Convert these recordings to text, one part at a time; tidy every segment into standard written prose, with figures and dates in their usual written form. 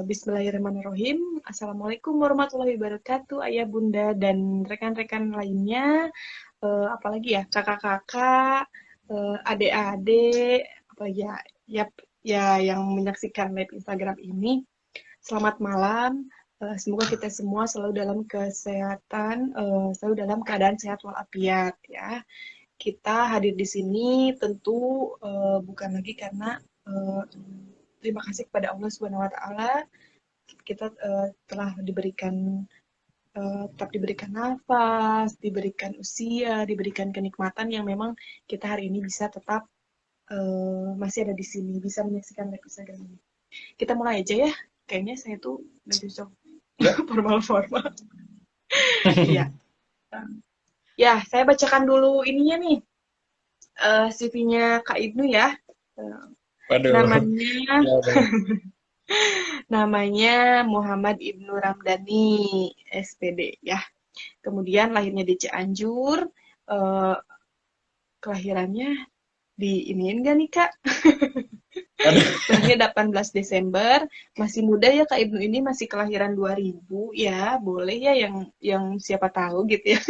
Bismillahirrahmanirrahim. Assalamualaikum warahmatullahi wabarakatuh, ayah, bunda, dan rekan-rekan lainnya. Apalagi ya, kakak-kakak, adik-adik, apa ya, ya yang menyaksikan live Instagram ini. Selamat malam. Semoga kita semua selalu dalam kesehatan, selalu dalam keadaan sehat walafiat ya. Kita hadir di sini tentu bukan lagi karena terima kasih kepada Allah Subhanahu wa taala kita telah tetap diberikan nafas, diberikan usia, diberikan kenikmatan yang memang kita hari ini bisa tetap masih ada di sini, bisa menyaksikan live Instagram ini. Kita mulai aja ya. Kayaknya saya tuh nggak cocok formal-formal. Iya. Ya, saya bacakan dulu ininya nih. CV-nya Kak Ibnu ya. Namanya namanya Muhammad Ibnu Ramdhani, SPD ya. Kemudian lahirnya di Cianjur, kelahirannya di iniin gak nih Kak? Lahirnya 18 Desember, masih muda ya Kak Ibnu ini, masih kelahiran 2000 ya, boleh ya yang siapa tahu gitu ya.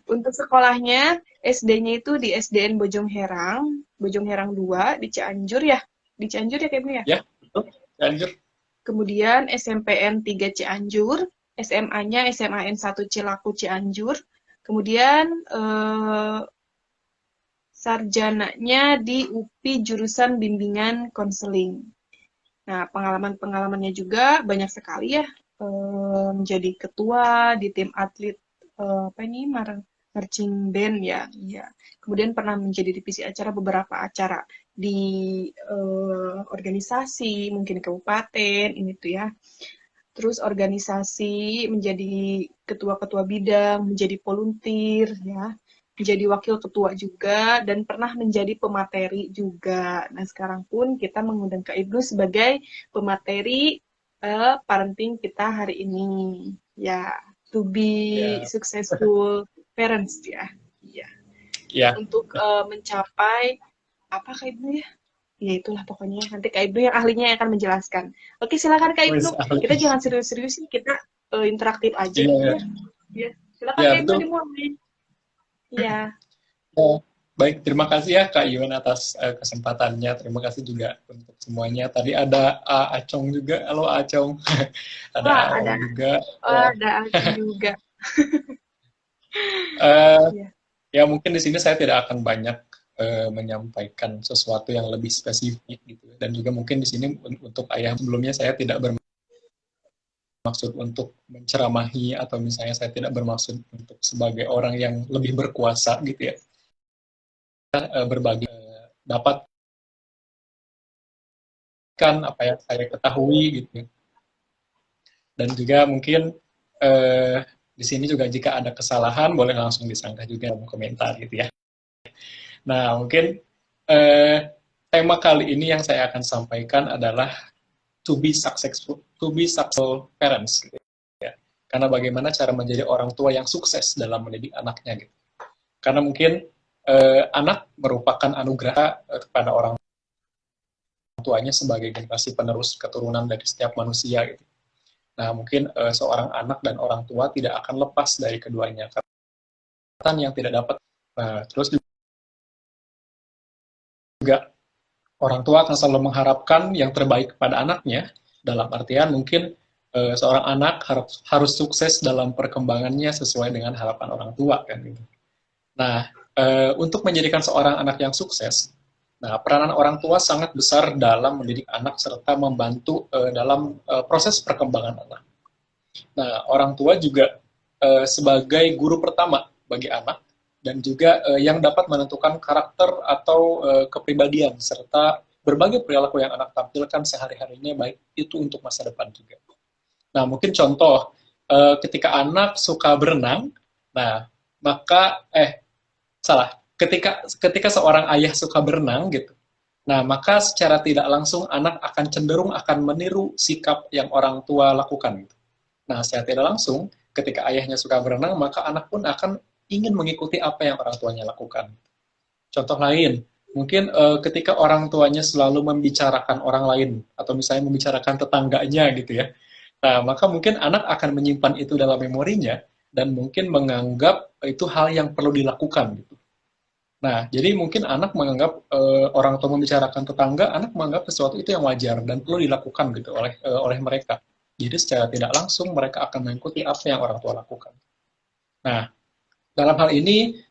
Untuk sekolahnya, SD-nya itu di SDN Bojong Herang 2 di Cianjur ya. Di Cianjur ya Kak Ibnu ya? Ya, betul. Cianjur. Kemudian SMPN 3 Cianjur, SMA-nya SMAN 1 Cilaku Cianjur. Kemudian sarjananya di UPI jurusan bimbingan konseling. Nah, pengalaman-pengalamannya juga banyak sekali ya. Menjadi ketua di tim atlet marching band ya. Iya. Kemudian pernah menjadi divisi acara beberapa acara di organisasi, mungkin kabupaten ini tuh ya. Terus organisasi, menjadi ketua-ketua bidang, menjadi volunteer ya, menjadi wakil ketua juga, dan pernah menjadi pemateri juga. Nah, sekarang pun kita mengundang Kak Ibnu sebagai pemateri parenting kita hari ini. Ya, to be successful parents ya. Iya. Ya. Untuk mencapai apa Kak Ibnu ya? Ya itulah pokoknya. Nanti Kak Ibnu yang ahlinya yang akan menjelaskan. Oke, silakan Kak Ibnu. Kita jangan serius-serius nih, kita interaktif aja gitu ya. Ya, silakan Kak Ibnu dimulai. Iya. Baik, terima kasih ya Kak Iwan atas kesempatannya. Terima kasih juga untuk semuanya. Tadi ada Acong juga. Halo Acong. Ada Aom juga. Ada Acong juga. Ya mungkin di sini saya tidak akan banyak menyampaikan sesuatu yang lebih spesifik gitu. Dan juga mungkin di sini untuk ayah sebelumnya saya tidak bermaksud untuk menceramahi atau misalnya saya tidak bermaksud untuk sebagai orang yang lebih berkuasa gitu ya. Berbagi dapat kan apa yang saya ketahui gitu. Dan juga mungkin di sini juga jika ada kesalahan boleh langsung disanggah juga dalam komentar gitu ya. Nah mungkin tema kali ini yang saya akan sampaikan adalah to be successful parents gitu ya. Karena bagaimana cara menjadi orang tua yang sukses dalam mendidik anaknya gitu. Karena mungkin anak merupakan anugerah kepada orang tuanya sebagai generasi penerus keturunan dari setiap manusia gitu. Nah, mungkin seorang anak dan orang tua tidak akan lepas dari keduanya karena yang tidak dapat. Nah, terus juga orang tua akan selalu mengharapkan yang terbaik kepada anaknya. Dalam artian mungkin seorang anak harus sukses dalam perkembangannya sesuai dengan harapan orang tua kan gitu. Nah, untuk menjadikan seorang anak yang sukses, nah peranan orang tua sangat besar dalam mendidik anak serta membantu dalam proses perkembangan anak. Nah, orang tua juga sebagai guru pertama bagi anak dan juga yang dapat menentukan karakter atau kepribadian serta berbagai perilaku yang anak tampilkan sehari-harinya baik itu untuk masa depan juga. Nah, mungkin contoh ketika anak suka berenang, nah maka ketika seorang ayah suka berenang gitu. Nah, maka secara tidak langsung anak akan cenderung akan meniru sikap yang orang tua lakukan gitu. Nah, secara tidak langsung ketika ayahnya suka berenang, maka anak pun akan ingin mengikuti apa yang orang tuanya lakukan. Contoh lain, Mungkin ketika orang tuanya selalu membicarakan orang lain, atau misalnya membicarakan tetangganya gitu ya. Nah, maka mungkin anak akan menyimpan itu dalam memorinya, dan mungkin menganggap itu hal yang perlu dilakukan gitu. Nah, jadi mungkin anak menganggap orang tua membicarakan tetangga, anak menganggap sesuatu itu yang wajar dan perlu dilakukan gitu oleh mereka. Jadi secara tidak langsung mereka akan mengikuti apa yang orang tua lakukan. Nah, dalam hal ini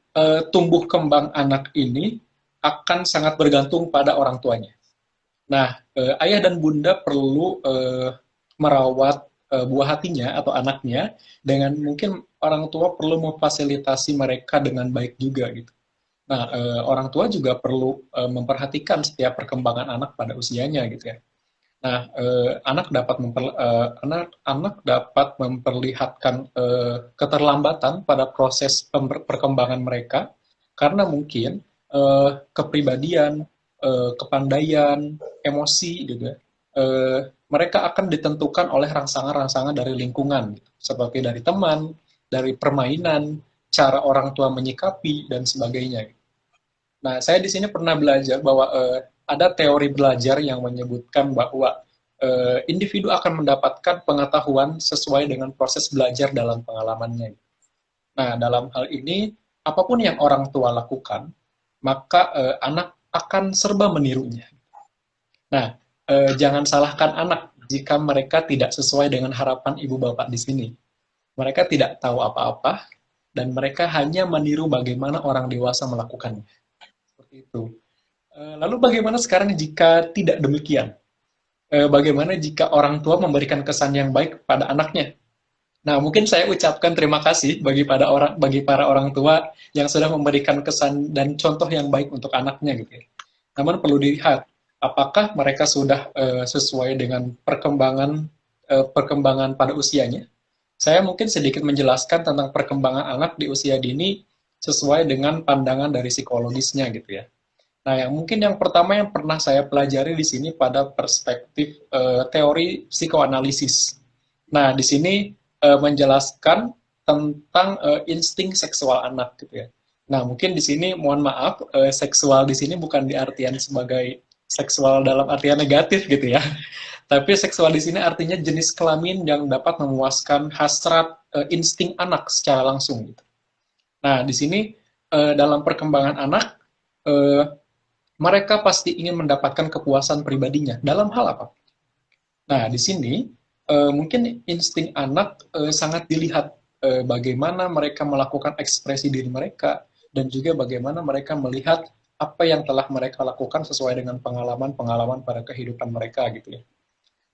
tumbuh kembang anak ini akan sangat bergantung pada orang tuanya. Nah, ayah dan bunda perlu merawat buah hatinya atau anaknya dengan mungkin orang tua perlu memfasilitasi mereka dengan baik juga gitu. Nah, orang tua juga perlu memperhatikan setiap perkembangan anak pada usianya gitu ya. Nah, anak dapat memperlihatkan keterlambatan pada proses perkembangan mereka karena mungkin kepribadian, kepandaian, emosi gitu ya. Mereka akan ditentukan oleh rangsangan-rangsangan dari lingkungan, gitu. Seperti dari teman, dari permainan, cara orang tua menyikapi dan sebagainya. Nah, saya di sini pernah belajar bahwa ada teori belajar yang menyebutkan bahwa individu akan mendapatkan pengetahuan sesuai dengan proses belajar dalam pengalamannya. Nah, dalam hal ini, apapun yang orang tua lakukan, maka anak akan serba menirunya. Nah, jangan salahkan anak jika mereka tidak sesuai dengan harapan ibu bapak di sini. Mereka tidak tahu apa-apa, dan mereka hanya meniru bagaimana orang dewasa melakukannya. Seperti itu. Lalu bagaimana sekarang jika tidak demikian? Bagaimana jika orang tua memberikan kesan yang baik pada anaknya? Nah, mungkin saya ucapkan terima kasih bagi para orang tua yang sudah memberikan kesan dan contoh yang baik untuk anaknya gitu ya. Namun perlu dilihat apakah mereka sudah sesuai dengan perkembangan pada usianya. Saya mungkin sedikit menjelaskan tentang perkembangan anak di usia dini sesuai dengan pandangan dari psikologisnya gitu ya. Nah, yang pertama yang pernah saya pelajari di sini pada perspektif teori psikoanalisis. Nah, di sini menjelaskan tentang insting seksual anak gitu ya. Nah, mungkin di sini mohon maaf, seksual di sini bukan diartian sebagai seksual dalam artian negatif gitu ya. Tapi seksual di sini artinya jenis kelamin yang dapat memuaskan hasrat insting anak secara langsung gitu. Nah, di sini dalam perkembangan anak mereka pasti ingin mendapatkan kepuasan pribadinya. Dalam hal apa? Nah, di sini mungkin insting anak sangat dilihat bagaimana mereka melakukan ekspresi diri mereka dan juga bagaimana mereka melihat apa yang telah mereka lakukan sesuai dengan pengalaman-pengalaman pada kehidupan mereka gitu ya.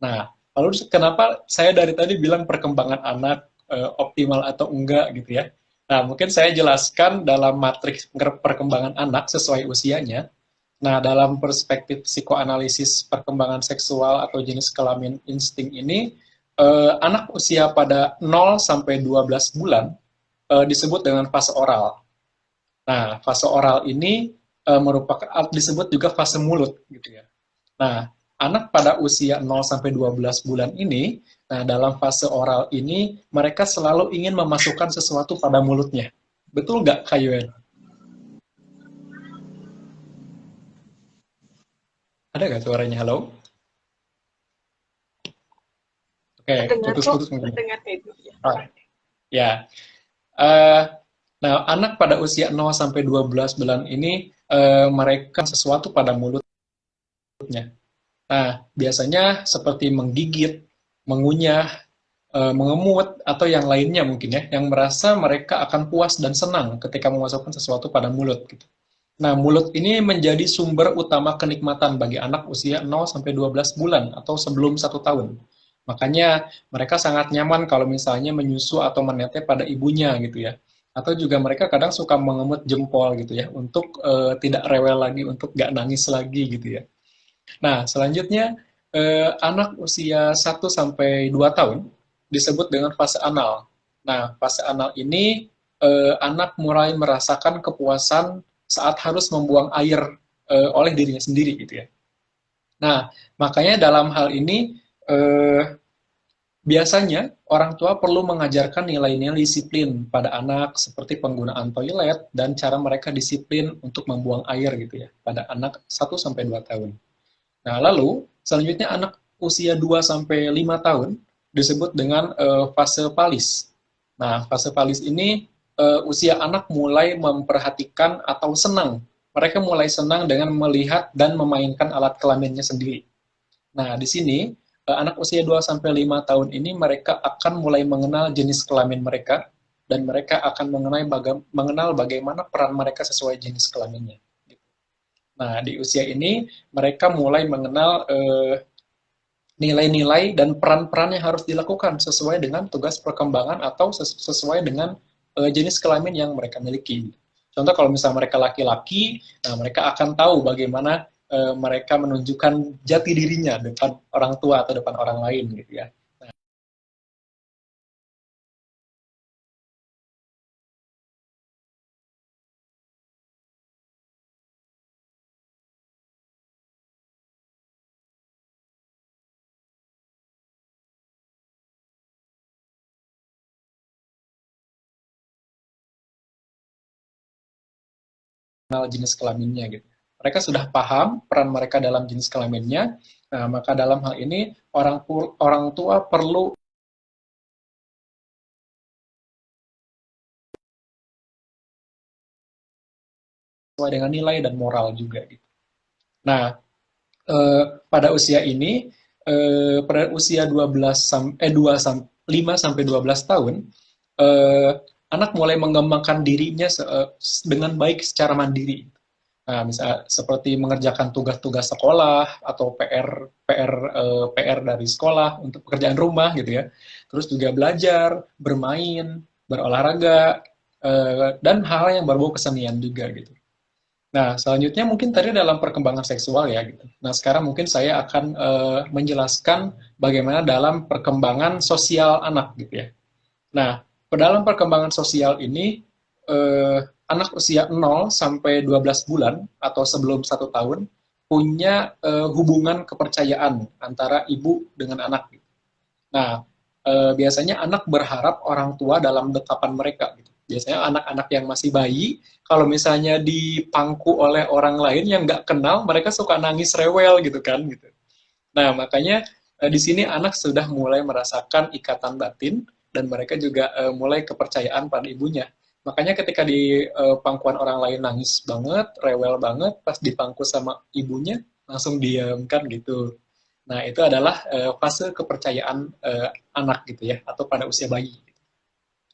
Nah, lalu kenapa saya dari tadi bilang perkembangan anak optimal atau enggak gitu ya. Nah, mungkin saya jelaskan dalam matriks perkembangan anak sesuai usianya. Nah, dalam perspektif psikoanalisis perkembangan seksual atau jenis kelamin insting ini, anak usia pada 0 sampai 12 bulan disebut dengan fase oral. Nah, fase oral ini merupakan disebut juga fase mulut gitu ya. Nah, anak pada usia 0 sampai 12 bulan ini, nah dalam fase oral ini mereka selalu ingin memasukkan sesuatu pada mulutnya. Betul nggak, Kak Yuen? Ada nggak suaranya? Halo? Oke, Terdengar kok, putus-putus mungkin. terdengar kayak gitu ya. Oh, ya. Uh, nah, anak pada usia 0 sampai 12 bulan ini mereka sesuatu pada mulutnya. Nah, biasanya seperti menggigit, mengunyah, mengemut, atau yang lainnya mungkin ya, yang merasa mereka akan puas dan senang ketika memasukkan sesuatu pada mulut. Gitu. Nah, mulut ini menjadi sumber utama kenikmatan bagi anak usia 0 sampai 12 bulan atau sebelum 1 tahun. Makanya mereka sangat nyaman kalau misalnya menyusu atau menetes pada ibunya gitu ya. Atau juga mereka kadang suka mengemut jempol gitu ya, untuk tidak rewel lagi, untuk gak nangis lagi gitu ya. Nah, selanjutnya anak usia 1 sampai 2 tahun disebut dengan fase anal. Nah, fase anal ini anak mulai merasakan kepuasan saat harus membuang air oleh dirinya sendiri gitu ya. Nah, makanya dalam hal ini biasanya orang tua perlu mengajarkan nilai-nilai disiplin pada anak seperti penggunaan toilet dan cara mereka disiplin untuk membuang air gitu ya pada anak 1 sampai 2 tahun. Nah, lalu selanjutnya anak usia 2 sampai 5 tahun disebut dengan fase palis. Nah, fase palis ini usia anak mulai memperhatikan atau senang. Mereka mulai senang dengan melihat dan memainkan alat kelaminnya sendiri. Nah, di sini anak usia 2 sampai 5 tahun ini mereka akan mulai mengenal jenis kelamin mereka dan mereka akan mengenal bagaimana peran mereka sesuai jenis kelaminnya. Nah, di usia ini mereka mulai mengenal nilai-nilai dan peran-peran yang harus dilakukan sesuai dengan tugas perkembangan atau sesuai dengan jenis kelamin yang mereka miliki. Contoh kalau misalnya mereka laki-laki, nah mereka akan tahu bagaimana mereka menunjukkan jati dirinya depan orang tua atau depan orang lain gitu ya. Kenal jenis kelaminnya gitu. Mereka sudah paham peran mereka dalam jenis kelaminnya. Nah, maka dalam hal ini orang tua perlu sesuai dengan nilai dan moral juga gitu. Nah, pada usia ini pada usia 5 sampai 12 tahun anak mulai mengembangkan dirinya dengan baik secara mandiri. Nah, misalnya seperti mengerjakan tugas-tugas sekolah atau PR dari sekolah untuk pekerjaan rumah gitu ya. Terus juga belajar, bermain, berolahraga dan hal yang berbau kesenian juga gitu. Nah, selanjutnya mungkin tadi dalam perkembangan seksual ya gitu. Nah, sekarang mungkin saya akan menjelaskan bagaimana dalam perkembangan sosial anak gitu ya. Nah, dalam perkembangan sosial ini anak usia 0 sampai 12 bulan atau sebelum 1 tahun punya hubungan kepercayaan antara ibu dengan anak. Nah, biasanya anak berharap orang tua dalam dekapan mereka. Gitu. Biasanya anak-anak yang masih bayi, kalau misalnya dipangku oleh orang lain yang nggak kenal, mereka suka nangis rewel gitu kan. Gitu. Nah, makanya di sini anak sudah mulai merasakan ikatan batin dan mereka juga mulai kepercayaan pada ibunya. Makanya ketika di pangkuan orang lain nangis banget, rewel banget, pas dipangku sama ibunya langsung diam kan gitu. Nah, itu adalah fase kepercayaan anak gitu ya, atau pada usia bayi.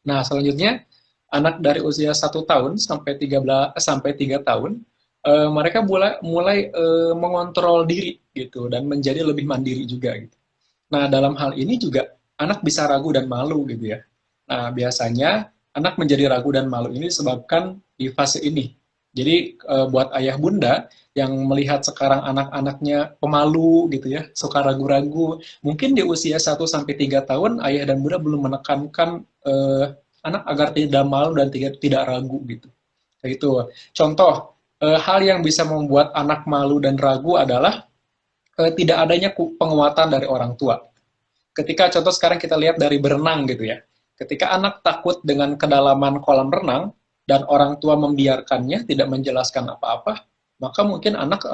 Nah, selanjutnya anak dari usia 1 tahun sampai 3 tahun, mereka mulai mengontrol diri gitu dan menjadi lebih mandiri juga gitu. Nah, dalam hal ini juga anak bisa ragu dan malu gitu ya. Nah, biasanya anak menjadi ragu dan malu ini disebabkan di fase ini. Jadi buat ayah bunda yang melihat sekarang anak-anaknya pemalu gitu ya, suka ragu-ragu, mungkin di usia 1 sampai 3 tahun ayah dan bunda belum menekankan anak agar tidak malu dan tidak ragu gitu. Kayak gitu. Contoh hal yang bisa membuat anak malu dan ragu adalah tidak adanya penguatan dari orang tua. Ketika contoh sekarang kita lihat dari berenang gitu ya. Ketika anak takut dengan kedalaman kolam renang dan orang tua membiarkannya, tidak menjelaskan apa-apa, maka mungkin anak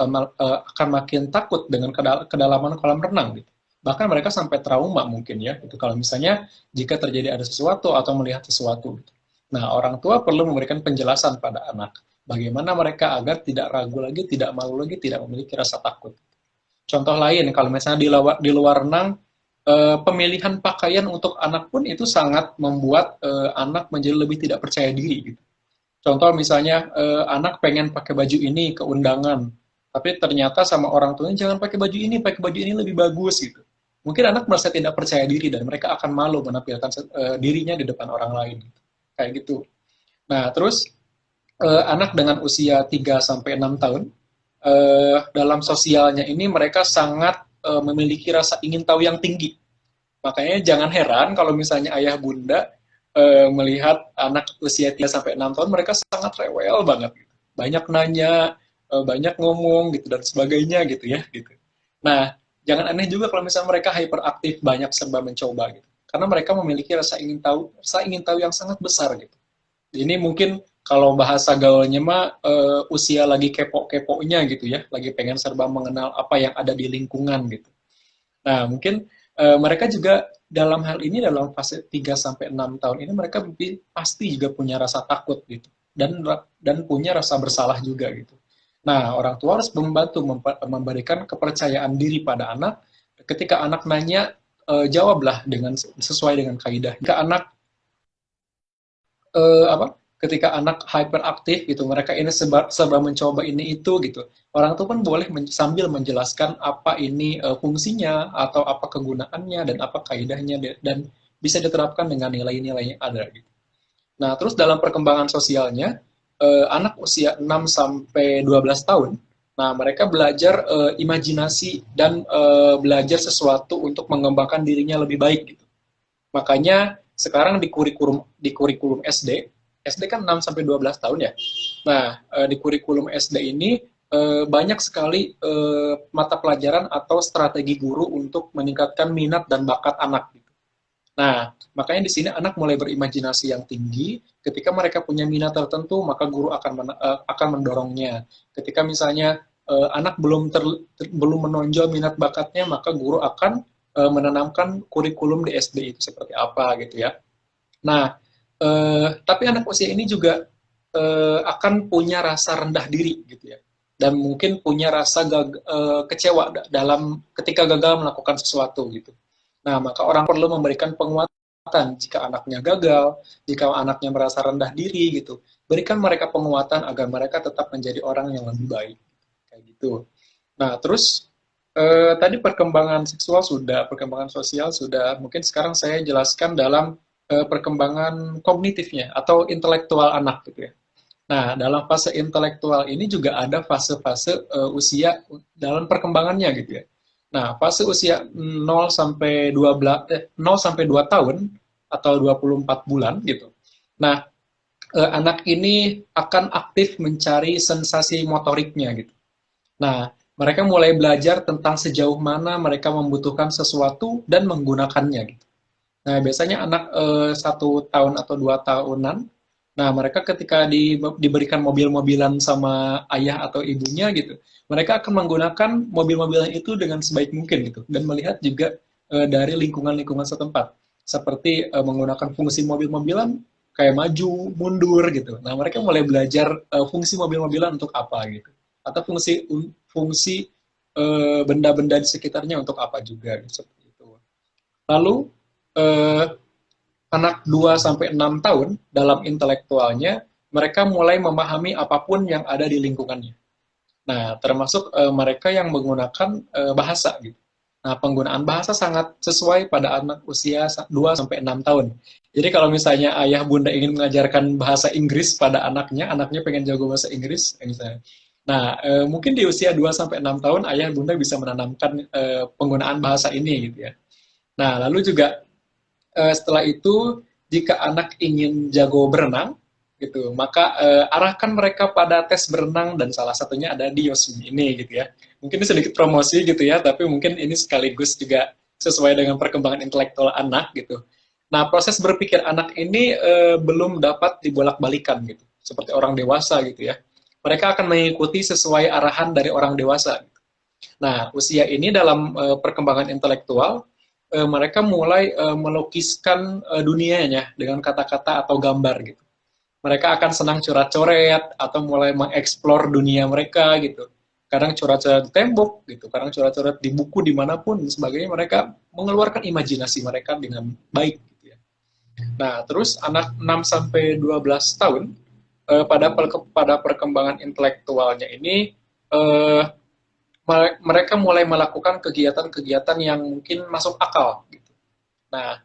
akan makin takut dengan kedalaman kolam renang gitu. Bahkan mereka sampai trauma mungkin ya, itu kalau misalnya jika terjadi ada sesuatu atau melihat sesuatu. Gitu. Nah, orang tua perlu memberikan penjelasan pada anak, bagaimana mereka agar tidak ragu lagi, tidak malu lagi, tidak memiliki rasa takut. Contoh lain, kalau misalnya di luar renang, pemilihan pakaian untuk anak pun itu sangat membuat anak menjadi lebih tidak percaya diri. Gitu. Contoh misalnya anak pengen pakai baju ini ke undangan, tapi ternyata sama orang tuanya jangan pakai baju ini lebih bagus gitu. Mungkin anak merasa tidak percaya diri dan mereka akan malu menampilkan dirinya di depan orang lain. Gitu. Kayak gitu. Nah, terus anak dengan usia 3 sampai 6 tahun dalam sosialnya ini mereka sangat memiliki rasa ingin tahu yang tinggi. Makanya jangan heran kalau misalnya ayah bunda melihat anak usia 3 sampai 6 tahun mereka sangat rewel banget. Gitu. Banyak nanya, banyak ngomong gitu dan sebagainya gitu ya. Gitu. Nah, jangan aneh juga kalau misalnya mereka hyperaktif, banyak serba mencoba gitu. karena mereka memiliki rasa ingin tahu yang sangat besar gitu. Ini mungkin kalau bahasa gaulnya mah usia lagi kepo-keponya gitu ya, lagi pengen serba mengenal apa yang ada di lingkungan gitu. Nah, mungkin mereka juga dalam hal ini dalam fase 3 sampai 6 tahun ini mereka pasti juga punya rasa takut gitu dan punya rasa bersalah juga gitu. Nah, orang tua harus membantu memberikan kepercayaan diri pada anak. Ketika anak nanya, jawablah dengan sesuai dengan kaidah. Jika anak apa? Ketika anak hyperaktif gitu, mereka ini serba mencoba ini itu gitu. Orang tua pun boleh sambil menjelaskan apa ini fungsinya atau apa kegunaannya dan apa kaidahnya dan bisa diterapkan dengan nilai-nilai yang ada gitu. Nah, terus dalam perkembangan sosialnya, anak usia 6 sampai 12 tahun, nah mereka belajar imajinasi dan belajar sesuatu untuk mengembangkan dirinya lebih baik gitu. Makanya sekarang di kurikulum SD kan 6 sampai 12 tahun ya. Nah, di kurikulum SD ini banyak sekali mata pelajaran atau strategi guru untuk meningkatkan minat dan bakat anak gitu. Nah, makanya di sini anak mulai berimajinasi yang tinggi. Ketika mereka punya minat tertentu, maka guru akan mendorongnya. Ketika misalnya anak belum menonjol minat bakatnya, maka guru akan menanamkan kurikulum di SD itu seperti apa gitu ya. Nah, tapi anak usia ini juga akan punya rasa rendah diri gitu ya, dan mungkin punya rasa kecewa dalam ketika gagal melakukan sesuatu gitu. Nah, maka orang perlu memberikan penguatan jika anaknya gagal, jika anaknya merasa rendah diri gitu. Berikan mereka penguatan agar mereka tetap menjadi orang yang lebih baik. Kayak gitu. Nah, terus tadi perkembangan seksual sudah, perkembangan sosial sudah. Mungkin sekarang saya jelaskan dalam perkembangan kognitifnya atau intelektual anak gitu ya. Nah, dalam fase intelektual ini juga ada fase-fase usia dalam perkembangannya gitu ya. Nah, fase usia 0 sampai 0 sampai 2 tahun atau 24 bulan gitu. Nah, anak ini akan aktif mencari sensasi motoriknya gitu. Nah, mereka mulai belajar tentang sejauh mana mereka membutuhkan sesuatu dan menggunakannya gitu. Nah, biasanya anak 1 tahun atau 2 tahunan, nah mereka ketika diberikan mobil-mobilan sama ayah atau ibunya gitu, mereka akan menggunakan mobil-mobilan itu dengan sebaik mungkin gitu, dan melihat juga dari lingkungan-lingkungan setempat, seperti menggunakan fungsi mobil-mobilan kayak maju, mundur gitu. Nah, mereka mulai belajar fungsi mobil-mobilan untuk apa gitu, atau fungsi benda-benda di sekitarnya untuk apa juga gitu, seperti itu. Lalu eh, anak 2 sampai 6 tahun dalam intelektualnya mereka mulai memahami apapun yang ada di lingkungannya. Nah, termasuk mereka yang menggunakan bahasa gitu. Nah, penggunaan bahasa sangat sesuai pada anak usia 2 sampai 6 tahun. Jadi kalau misalnya ayah bunda ingin mengajarkan bahasa Inggris pada anaknya, anaknya pengen jago bahasa Inggris misalnya. Nah, mungkin di usia 2 sampai 6 tahun ayah bunda bisa menanamkan penggunaan bahasa ini gitu ya. Nah, lalu juga setelah itu jika anak ingin jago berenang gitu, maka arahkan mereka pada tes berenang dan salah satunya ada di Yosmi ini gitu ya. Mungkin ini sedikit promosi gitu ya, tapi mungkin ini sekaligus juga sesuai dengan perkembangan intelektual anak gitu. Nah, proses berpikir anak ini belum dapat dibolak-balikan gitu, seperti orang dewasa gitu ya. Mereka akan mengikuti sesuai arahan dari orang dewasa. Nah, usia ini dalam perkembangan intelektual mereka mulai melukiskan dunianya dengan kata-kata atau gambar gitu. Mereka akan senang coret-coret atau mulai mengeksplor dunia mereka gitu. Kadang coret-coret di tembok gitu, kadang coret-coret di buku dimanapun dan sebagainya. Mereka mengeluarkan imajinasi mereka dengan baik gitu ya. Nah, terus anak 6 sampai 12 tahun pada perkembangan intelektualnya ini eh, mereka mulai melakukan kegiatan-kegiatan yang mungkin masuk akal. Gitu. Nah,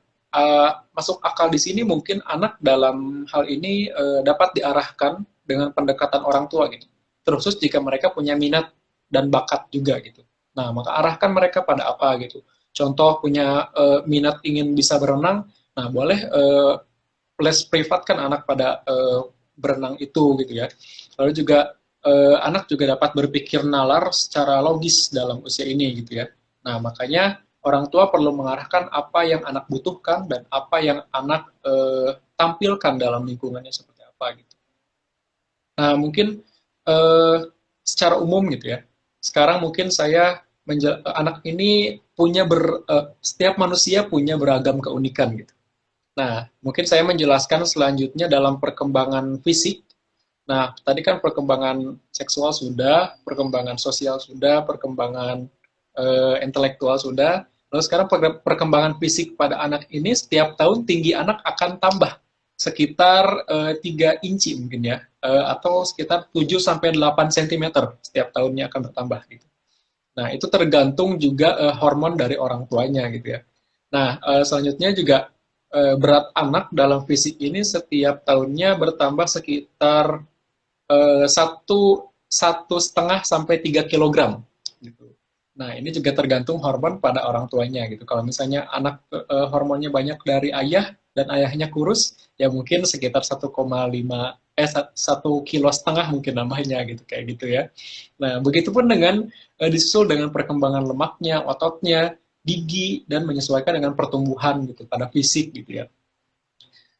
masuk akal di sini mungkin anak dalam hal ini dapat diarahkan dengan pendekatan orang tua gitu. Terkhusus jika mereka punya minat dan bakat juga gitu. Nah, maka arahkan mereka pada apa gitu. Contoh punya minat ingin bisa berenang, nah boleh les privatkan anak pada berenang itu gitu ya. Lalu juga anak juga dapat berpikir nalar secara logis dalam usia ini gitu ya. Nah, makanya orang tua perlu mengarahkan apa yang anak butuhkan dan apa yang anak tampilkan dalam lingkungannya seperti apa gitu. Nah, mungkin eh, secara umum gitu ya. Sekarang mungkin anak ini setiap manusia punya beragam keunikan gitu. Nah, mungkin saya menjelaskan selanjutnya dalam perkembangan fisik. Nah, tadi kan perkembangan seksual sudah, perkembangan sosial sudah, perkembangan intelektual sudah. Lalu sekarang perkembangan fisik pada anak ini setiap tahun tinggi anak akan tambah sekitar 3 inci mungkin ya, atau sekitar 7 sampai 8 cm setiap tahunnya akan bertambah gitu. Nah, itu tergantung juga hormon dari orang tuanya gitu ya. Nah, selanjutnya juga berat anak dalam fisik ini setiap tahunnya bertambah sekitar satu setengah sampai 3 kilogram gitu. Nah, ini juga tergantung hormon pada orang tuanya gitu. Kalau misalnya anak hormonnya banyak dari ayah dan ayahnya kurus, ya mungkin sekitar 1,5 kilo mungkin nambahnya gitu kayak gitu ya. Nah, begitupun dengan disusul dengan perkembangan lemaknya, ototnya, gigi dan menyesuaikan dengan pertumbuhan gitu pada fisik gitu ya.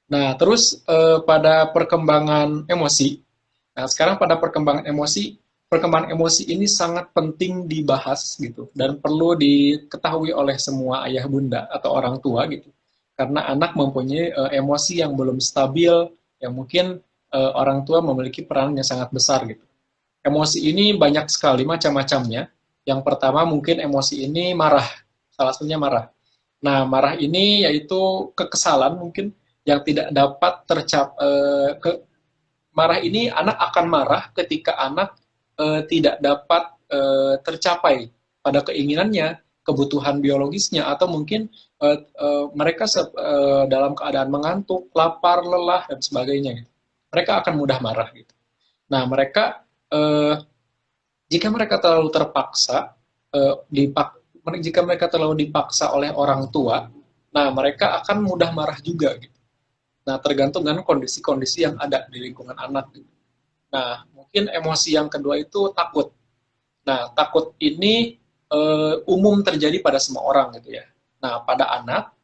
Nah, terus pada perkembangan emosi. Nah, sekarang pada perkembangan emosi ini sangat penting dibahas gitu dan perlu diketahui oleh semua ayah bunda atau orang tua gitu. Karena anak mempunyai emosi yang belum stabil, yang mungkin orang tua memiliki peran yang sangat besar gitu. Emosi ini banyak sekali macam-macamnya. Yang pertama mungkin emosi ini marah, salah satunya marah. Nah, marah ini yaitu kekesalan mungkin yang tidak dapat marah ini anak akan marah ketika anak tidak dapat tercapai pada keinginannya, kebutuhan biologisnya, atau mungkin mereka dalam keadaan mengantuk, lapar, lelah, dan sebagainya. Gitu. Mereka akan mudah marah. Gitu. Nah, jika mereka terlalu terpaksa, jika mereka terlalu dipaksa oleh orang tua, nah mereka akan mudah marah juga. Gitu. Nah, tergantung dengan kondisi-kondisi yang ada di lingkungan anak. Gitu. Nah, mungkin emosi yang kedua itu takut. Nah, takut ini umum terjadi pada semua orang gitu ya. Nah, pada anak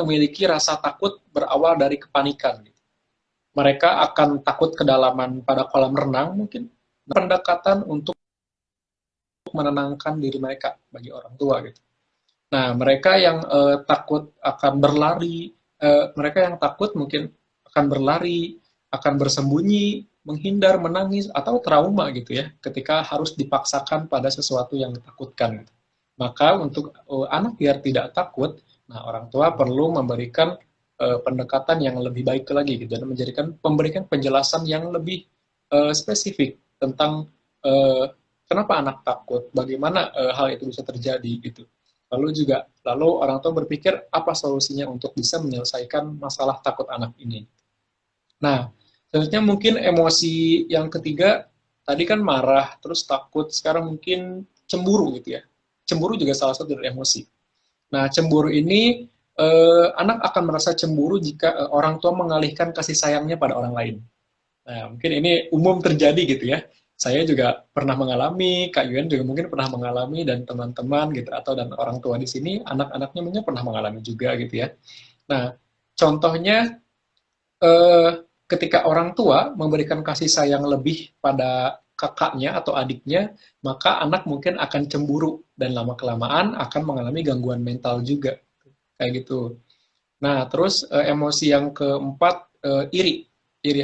memiliki rasa takut berawal dari kepanikan. Gitu. Mereka akan takut kedalaman pada kolam renang mungkin. Pendekatan untuk menenangkan diri mereka bagi orang tua gitu. Nah, mereka yang takut akan berlari, mereka yang takut mungkin akan berlari, akan bersembunyi, menghindar, menangis, atau trauma gitu ya, ketika harus dipaksakan pada sesuatu yang ditakutkan. Maka untuk anak biar tidak takut, nah orang tua perlu memberikan pendekatan yang lebih baik lagi gitu, dan memberikan penjelasan yang lebih spesifik tentang kenapa anak takut, bagaimana hal itu bisa terjadi gitu. Lalu orang tua berpikir apa solusinya untuk bisa menyelesaikan masalah takut anak ini. Nah, selanjutnya mungkin emosi yang ketiga, tadi kan marah, terus takut, sekarang mungkin cemburu gitu ya. Cemburu juga salah satu dari emosi. Nah, cemburu ini, anak akan merasa cemburu jika orang tua mengalihkan kasih sayangnya pada orang lain. Nah, mungkin ini umum terjadi gitu ya. Saya juga pernah mengalami, Kak Yuan juga mungkin pernah mengalami, dan teman-teman gitu, dan orang tua di sini, anak-anaknya mungkin pernah mengalami juga gitu ya. Nah, contohnya eh, ketika orang tua memberikan kasih sayang lebih pada kakaknya atau adiknya, maka anak mungkin akan cemburu dan lama-kelamaan akan mengalami gangguan mental juga, kayak gitu. Nah, terus emosi yang keempat iri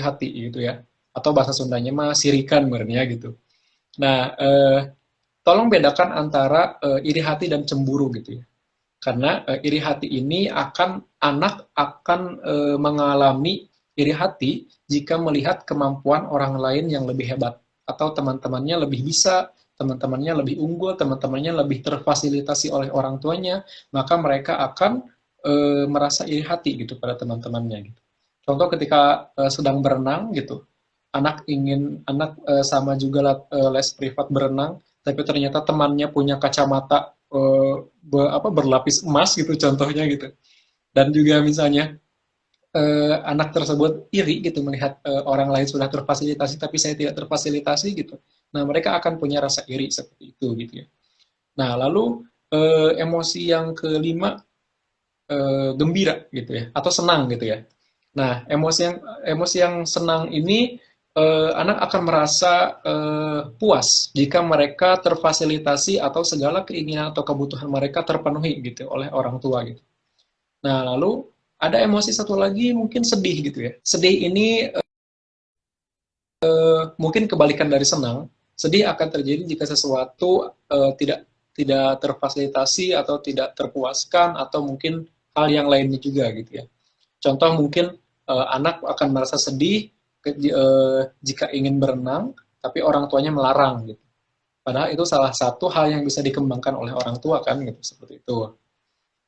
hati gitu ya, atau bahasa Sundanya mah sirikan sebenarnya gitu. Nah, tolong bedakan antara iri hati dan cemburu gitu ya. Karena iri hati ini anak akan mengalami iri hati jika melihat kemampuan orang lain yang lebih hebat, atau teman-temannya lebih bisa, teman-temannya lebih unggul, teman-temannya lebih terfasilitasi oleh orang tuanya, maka mereka akan merasa iri hati gitu pada teman-temannya gitu. Contoh ketika sedang berenang gitu, anak sama juga les privat berenang, tapi ternyata temannya punya kacamata berlapis emas gitu contohnya gitu. Dan juga misalnya anak tersebut iri gitu melihat orang lain sudah terfasilitasi tapi saya tidak terfasilitasi gitu. Nah, mereka akan punya rasa iri seperti itu gitu ya. Nah, lalu Emosi yang kelima gembira gitu ya, atau senang gitu ya. Nah, emosi yang senang ini anak akan merasa puas jika mereka terfasilitasi atau segala keinginan atau kebutuhan mereka terpenuhi gitu oleh orang tua gitu. Nah, lalu ada emosi satu lagi mungkin sedih gitu ya. Sedih ini mungkin kebalikan dari senang. Sedih akan terjadi jika sesuatu tidak terfasilitasi atau tidak terpuaskan atau mungkin hal yang lainnya juga gitu ya. Contoh mungkin anak akan merasa sedih jika ingin berenang, tapi orang tuanya melarang gitu. Padahal itu salah satu hal yang bisa dikembangkan oleh orang tua kan gitu seperti itu.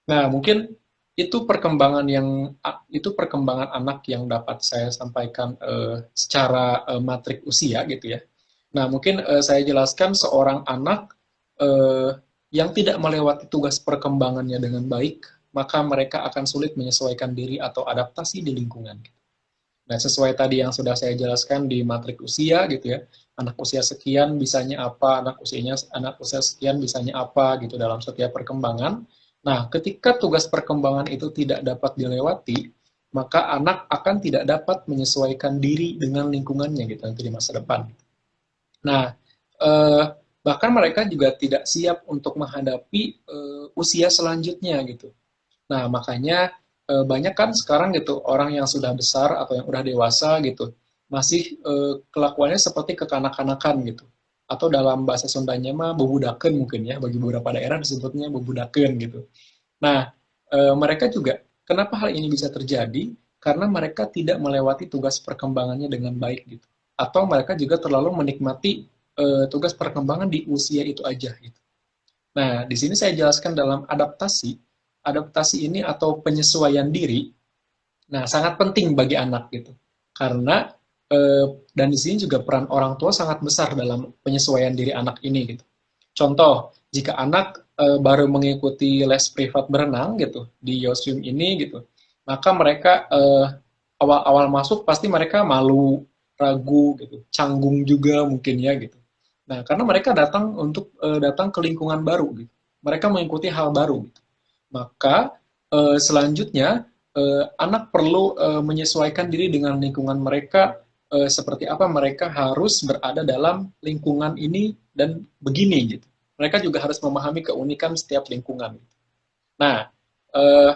Nah, mungkin itu perkembangan anak yang dapat saya sampaikan secara matrik usia gitu ya. Nah, mungkin saya jelaskan seorang anak eh, yang tidak melewati tugas perkembangannya dengan baik, maka mereka akan sulit menyesuaikan diri atau adaptasi di lingkungan. Nah, sesuai tadi yang sudah saya jelaskan di matrik usia gitu ya, anak usia sekian bisanya apa, anak usia sekian bisanya apa gitu dalam setiap perkembangan. Nah, ketika tugas perkembangan itu tidak dapat dilewati, maka anak akan tidak dapat menyesuaikan diri dengan lingkungannya gitu nanti di masa depan. Nah, eh, bahkan mereka juga tidak siap untuk menghadapi usia selanjutnya gitu. Nah, makanya banyak kan sekarang gitu orang yang sudah besar atau yang udah dewasa gitu masih kelakuannya seperti kekanak-kanakan gitu. Atau dalam bahasa Sundanya mah bebudaken mungkin ya, bagi beberapa daerah disebutnya bebudaken gitu. Nah, mereka juga kenapa hal ini bisa terjadi? Karena mereka tidak melewati tugas perkembangannya dengan baik gitu. Atau mereka juga terlalu menikmati tugas perkembangan di usia itu aja gitu. Nah, di sini saya jelaskan dalam adaptasi. Adaptasi ini atau penyesuaian diri, nah sangat penting bagi anak gitu. Karena dan di sini juga peran orang tua sangat besar dalam penyesuaian diri anak ini gitu. Contoh, jika anak baru mengikuti les privat berenang gitu di Yoswim ini gitu, maka mereka awal-awal masuk pasti mereka malu, ragu gitu, canggung juga mungkin ya gitu. Nah, karena mereka datang ke lingkungan baru gitu. Mereka mengikuti hal baru gitu. Maka selanjutnya anak perlu menyesuaikan diri dengan lingkungan mereka seperti apa mereka harus berada dalam lingkungan ini dan begini gitu. Mereka juga harus memahami keunikan setiap lingkungan. Nah, eh,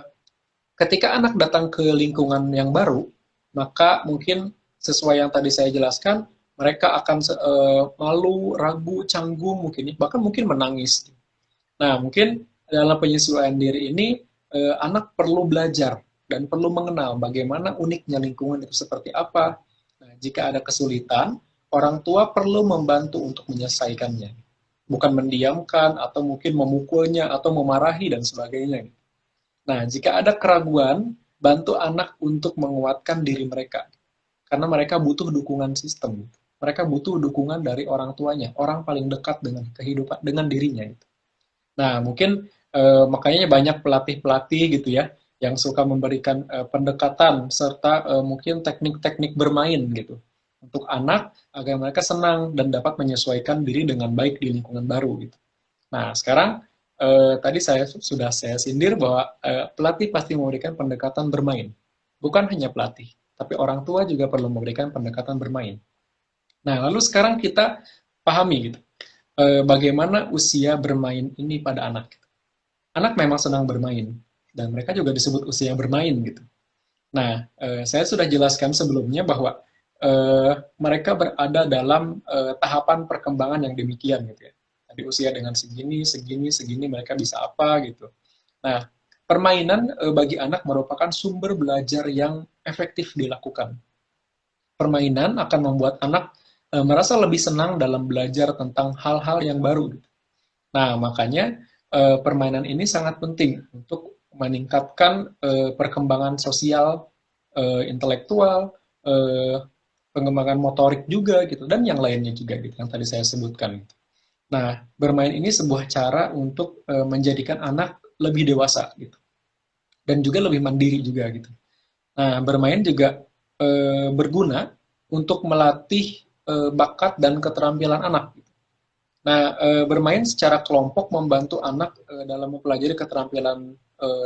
ketika anak datang ke lingkungan yang baru, maka mungkin sesuai yang tadi saya jelaskan, mereka akan malu, ragu, canggung mungkin, bahkan mungkin menangis. Nah, mungkin dalam penyesuaian diri ini, anak perlu belajar dan perlu mengenal bagaimana uniknya lingkungan itu seperti apa. Nah, jika ada kesulitan, orang tua perlu membantu untuk menyelesaikannya. Bukan mendiamkan atau mungkin memukulnya atau memarahi dan sebagainya. Nah, jika ada keraguan, bantu anak untuk menguatkan diri mereka. Karena mereka butuh dukungan sistem. Mereka butuh dukungan dari orang tuanya, orang paling dekat dengan kehidupan, dengan dirinya. Nah, mungkin makanya banyak pelatih-pelatih gitu ya, yang suka memberikan pendekatan serta mungkin teknik-teknik bermain gitu untuk anak agar mereka senang dan dapat menyesuaikan diri dengan baik di lingkungan baru gitu. Nah, sekarang tadi sudah saya sindir bahwa pelatih pasti memberikan pendekatan bermain. Bukan hanya pelatih, tapi orang tua juga perlu memberikan pendekatan bermain. Nah, lalu sekarang kita pahami gitu, bagaimana usia bermain ini pada anak. Anak memang senang bermain, dan mereka juga disebut usia bermain gitu. Nah, saya sudah jelaskan sebelumnya bahwa mereka berada dalam tahapan perkembangan yang demikian gitu ya. Di usia dengan segini, segini, segini mereka bisa apa gitu. Nah, permainan bagi anak merupakan sumber belajar yang efektif dilakukan. Permainan akan membuat anak merasa lebih senang dalam belajar tentang hal-hal yang baru. Nah, makanya permainan ini sangat penting untuk meningkatkan perkembangan sosial, intelektual, pengembangan motorik juga gitu, dan yang lainnya juga gitu yang tadi saya sebutkan. Nah, bermain ini sebuah cara untuk menjadikan anak lebih dewasa gitu, dan juga lebih mandiri juga gitu. Nah, bermain juga berguna untuk melatih bakat dan keterampilan anak. Nah, bermain secara kelompok membantu anak dalam mempelajari keterampilan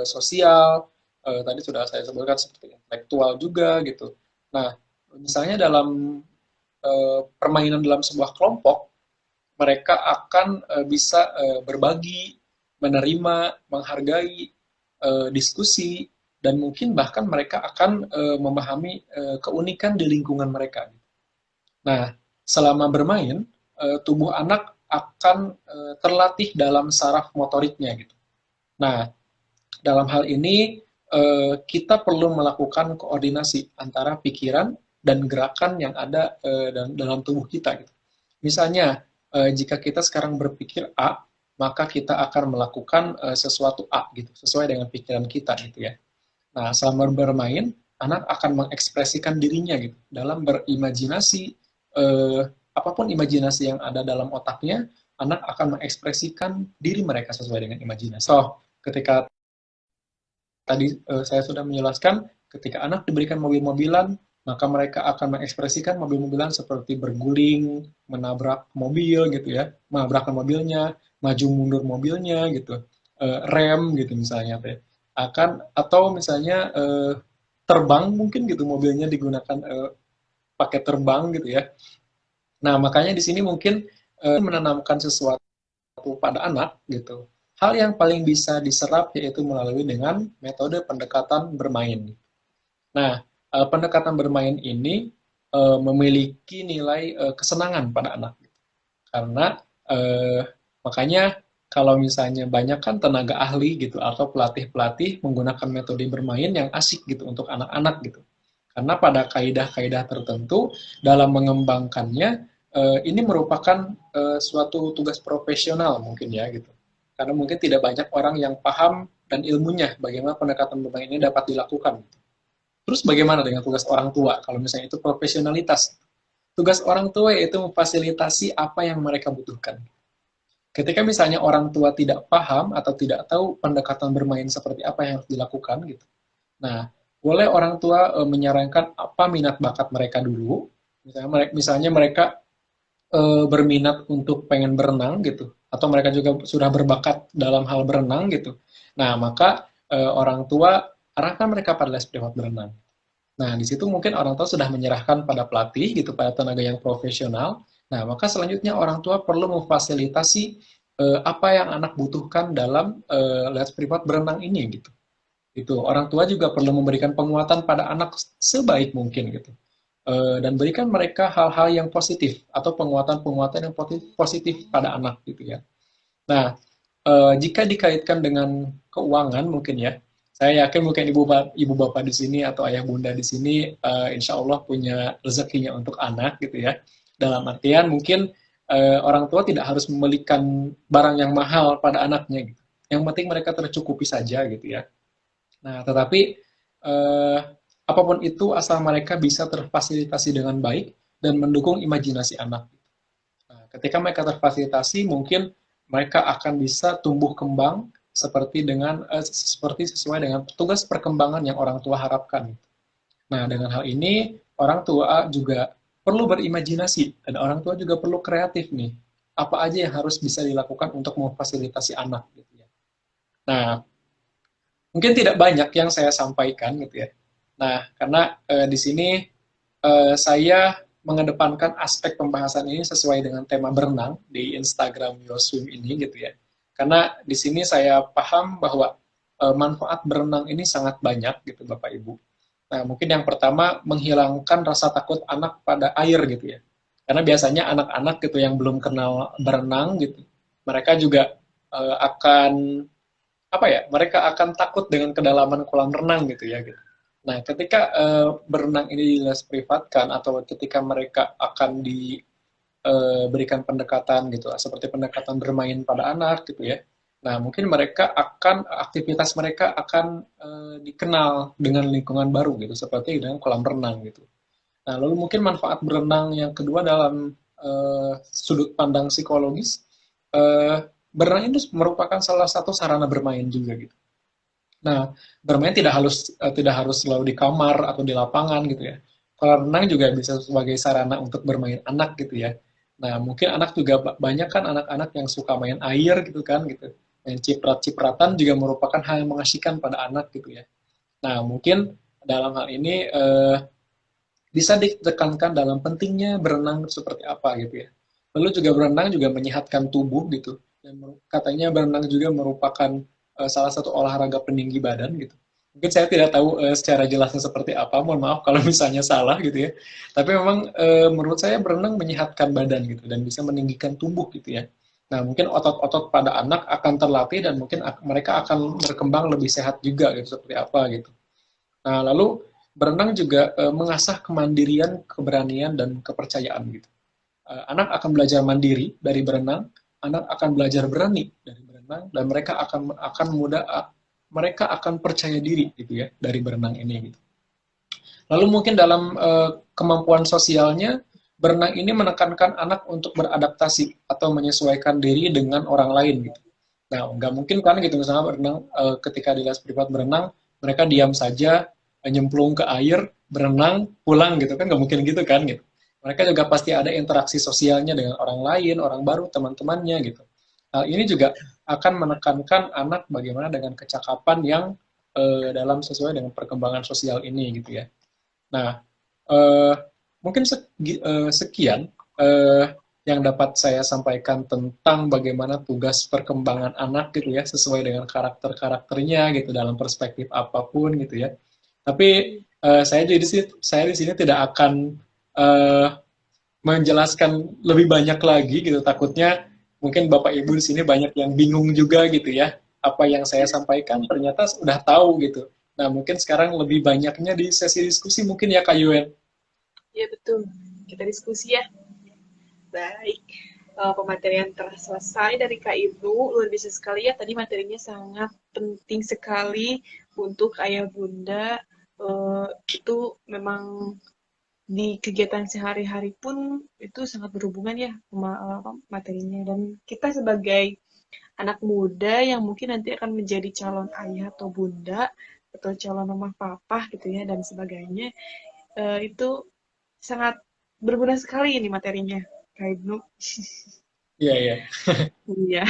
sosial, tadi sudah saya sebutkan seperti intelektual juga gitu. Nah, misalnya dalam permainan dalam sebuah kelompok, mereka akan bisa berbagi, menerima, menghargai, diskusi, dan mungkin bahkan mereka akan memahami keunikan di lingkungan mereka. Nah, selama bermain, tubuh anak akan terlatih dalam saraf motoriknya gitu. Nah, dalam hal ini kita perlu melakukan koordinasi antara pikiran dan gerakan yang ada dalam tubuh kita gitu. Misalnya, jika kita sekarang berpikir A, maka kita akan melakukan sesuatu A gitu, sesuai dengan pikiran kita gitu ya. Nah, selama bermain, anak akan mengekspresikan dirinya gitu dalam berimajinasi, apapun imajinasi yang ada dalam otaknya, anak akan mengekspresikan diri mereka sesuai dengan imajinasi. So, ketika tadi saya sudah menjelaskan, ketika anak diberikan mobil-mobilan, maka mereka akan mengekspresikan mobil-mobilan seperti berguling, menabrak mobil gitu ya, menabrak mobilnya, maju mundur mobilnya gitu, rem gitu misalnya teh. Akan atau misalnya terbang mungkin gitu mobilnya digunakan pakai terbang gitu ya. Nah, makanya di sini mungkin menanamkan sesuatu pada anak gitu. Hal yang paling bisa diserap yaitu melalui dengan metode pendekatan bermain. Nah, pendekatan bermain ini memiliki nilai kesenangan pada anak. Karena makanya kalau misalnya banyak kan tenaga ahli gitu atau pelatih-pelatih menggunakan metode bermain yang asik gitu untuk anak-anak gitu. Karena pada kaidah-kaidah tertentu dalam mengembangkannya ini merupakan suatu tugas profesional mungkin ya gitu. Karena mungkin tidak banyak orang yang paham dan ilmunya bagaimana pendekatan bermain ini dapat dilakukan. Terus bagaimana dengan tugas orang tua kalau misalnya itu profesionalitas? Tugas orang tua yaitu memfasilitasi apa yang mereka butuhkan. Ketika misalnya orang tua tidak paham atau tidak tahu pendekatan bermain seperti apa yang harus dilakukan gitu. Nah, boleh orang tua menyarankan apa minat bakat mereka dulu. Misalnya mereka berminat untuk pengen berenang gitu, atau mereka juga sudah berbakat dalam hal berenang gitu. Nah, maka orang tua arahkan mereka pada les privat berenang. Nah, di situ mungkin orang tua sudah menyerahkan pada pelatih gitu, pada tenaga yang profesional. Nah, maka selanjutnya orang tua perlu memfasilitasi apa yang anak butuhkan dalam les privat berenang ini gitu. Itu orang tua juga perlu memberikan penguatan pada anak sebaik mungkin gitu. Dan berikan mereka hal-hal yang positif atau penguatan-penguatan yang positif pada anak gitu ya. Nah, jika dikaitkan dengan keuangan mungkin ya, saya yakin mungkin ibu bapak di sini atau ayah bunda di sini insya Allah punya rezekinya untuk anak gitu ya. Dalam artian mungkin orang tua tidak harus membelikan barang yang mahal pada anaknya gitu. Yang penting mereka tercukupi saja gitu ya. Nah, tetapi apapun itu asal mereka bisa terfasilitasi dengan baik dan mendukung imajinasi anak. Nah, ketika mereka terfasilitasi, mungkin mereka akan bisa tumbuh kembang seperti sesuai dengan tugas perkembangan yang orang tua harapkan. Nah, dengan hal ini orang tua juga perlu berimajinasi dan orang tua juga perlu kreatif nih. Apa aja yang harus bisa dilakukan untuk memfasilitasi anak gitu ya. Nah, mungkin tidak banyak yang saya sampaikan gitu ya. Nah, karena di sini saya mengedepankan aspek pembahasan ini sesuai dengan tema berenang di Instagram YoSwim ini gitu ya. Karena di sini saya paham bahwa manfaat berenang ini sangat banyak gitu Bapak Ibu. Nah, mungkin yang pertama menghilangkan rasa takut anak pada air gitu ya. Karena biasanya anak-anak gitu yang belum kenal berenang gitu, mereka juga akan apa ya? Mereka akan takut dengan kedalaman kolam renang gitu ya gitu. Nah, ketika berenang ini les privatkan atau ketika mereka akan diberikan pendekatan gitu, seperti pendekatan bermain pada anak gitu ya. Nah, mungkin mereka akan aktivitas mereka akan dikenal dengan lingkungan baru gitu, seperti dengan kolam renang gitu. Nah, lalu mungkin manfaat berenang yang kedua dalam sudut pandang psikologis, berenang itu merupakan salah satu sarana bermain juga gitu. Nah, bermain tidak harus selalu di kamar atau di lapangan gitu ya. Kolam renang juga bisa sebagai sarana untuk bermain anak gitu ya. Nah, mungkin anak juga banyak kan anak-anak yang suka main air gitu kan gitu. Main ciprat-cipratan juga merupakan hal yang mengasihkan pada anak gitu ya. Nah, mungkin dalam hal ini bisa ditekankan dalam pentingnya berenang seperti apa gitu ya. Lalu juga berenang juga menyehatkan tubuh gitu. Dan katanya berenang juga merupakan salah satu olahraga peninggi badan gitu. Mungkin saya tidak tahu secara jelasnya seperti apa, mohon maaf kalau misalnya salah gitu ya. Tapi memang menurut saya berenang menyehatkan badan gitu dan bisa meninggikan tubuh gitu ya. Nah, mungkin otot-otot pada anak akan terlatih dan mungkin mereka akan berkembang lebih sehat juga gitu seperti apa gitu. Nah, lalu berenang juga mengasah kemandirian, keberanian, dan kepercayaan gitu. Anak akan belajar mandiri dari berenang, anak akan belajar berani dari berenang, dan mereka akan percaya diri gitu ya dari berenang ini gitu. Lalu mungkin dalam kemampuan sosialnya, berenang ini menekankan anak untuk beradaptasi atau menyesuaikan diri dengan orang lain gitu. Nah, nggak mungkin kan gitu misalnya berenang ketika di les privat berenang, mereka diam saja, nyemplung ke air, berenang, pulang gitu kan nggak mungkin gitu kan gitu. Mereka juga pasti ada interaksi sosialnya dengan orang lain, orang baru, teman-temannya gitu. Hal ini juga akan menekankan anak bagaimana dengan kecakapan yang dalam sesuai dengan perkembangan sosial ini gitu ya. Nah, eh, mungkin sekian eh, yang dapat saya sampaikan tentang bagaimana tugas perkembangan anak gitu ya, sesuai dengan karakter-karakternya gitu dalam perspektif apapun gitu ya. Tapi saya di sini tidak akan eh, menjelaskan lebih banyak lagi gitu. Takutnya mungkin Bapak Ibu di sini banyak yang bingung juga gitu ya. Apa yang saya sampaikan ternyata sudah tahu gitu. Nah, mungkin sekarang lebih banyaknya di sesi diskusi mungkin ya Kak Yuen. Iya betul. Kita diskusi ya. Baik. Pematerian telah selesai dari Kak Ibnu. Luar biasa sekali ya. Tadi materinya sangat penting sekali untuk ayah bunda. Itu memang di kegiatan sehari-hari pun itu sangat berhubungan ya sama materinya. Dan kita sebagai anak muda yang mungkin nanti akan menjadi calon ayah atau bunda atau calon mama papa gitu ya dan sebagainya, itu sangat berguna sekali ini materinya Kak Ibnu. Iya, iya. Iya,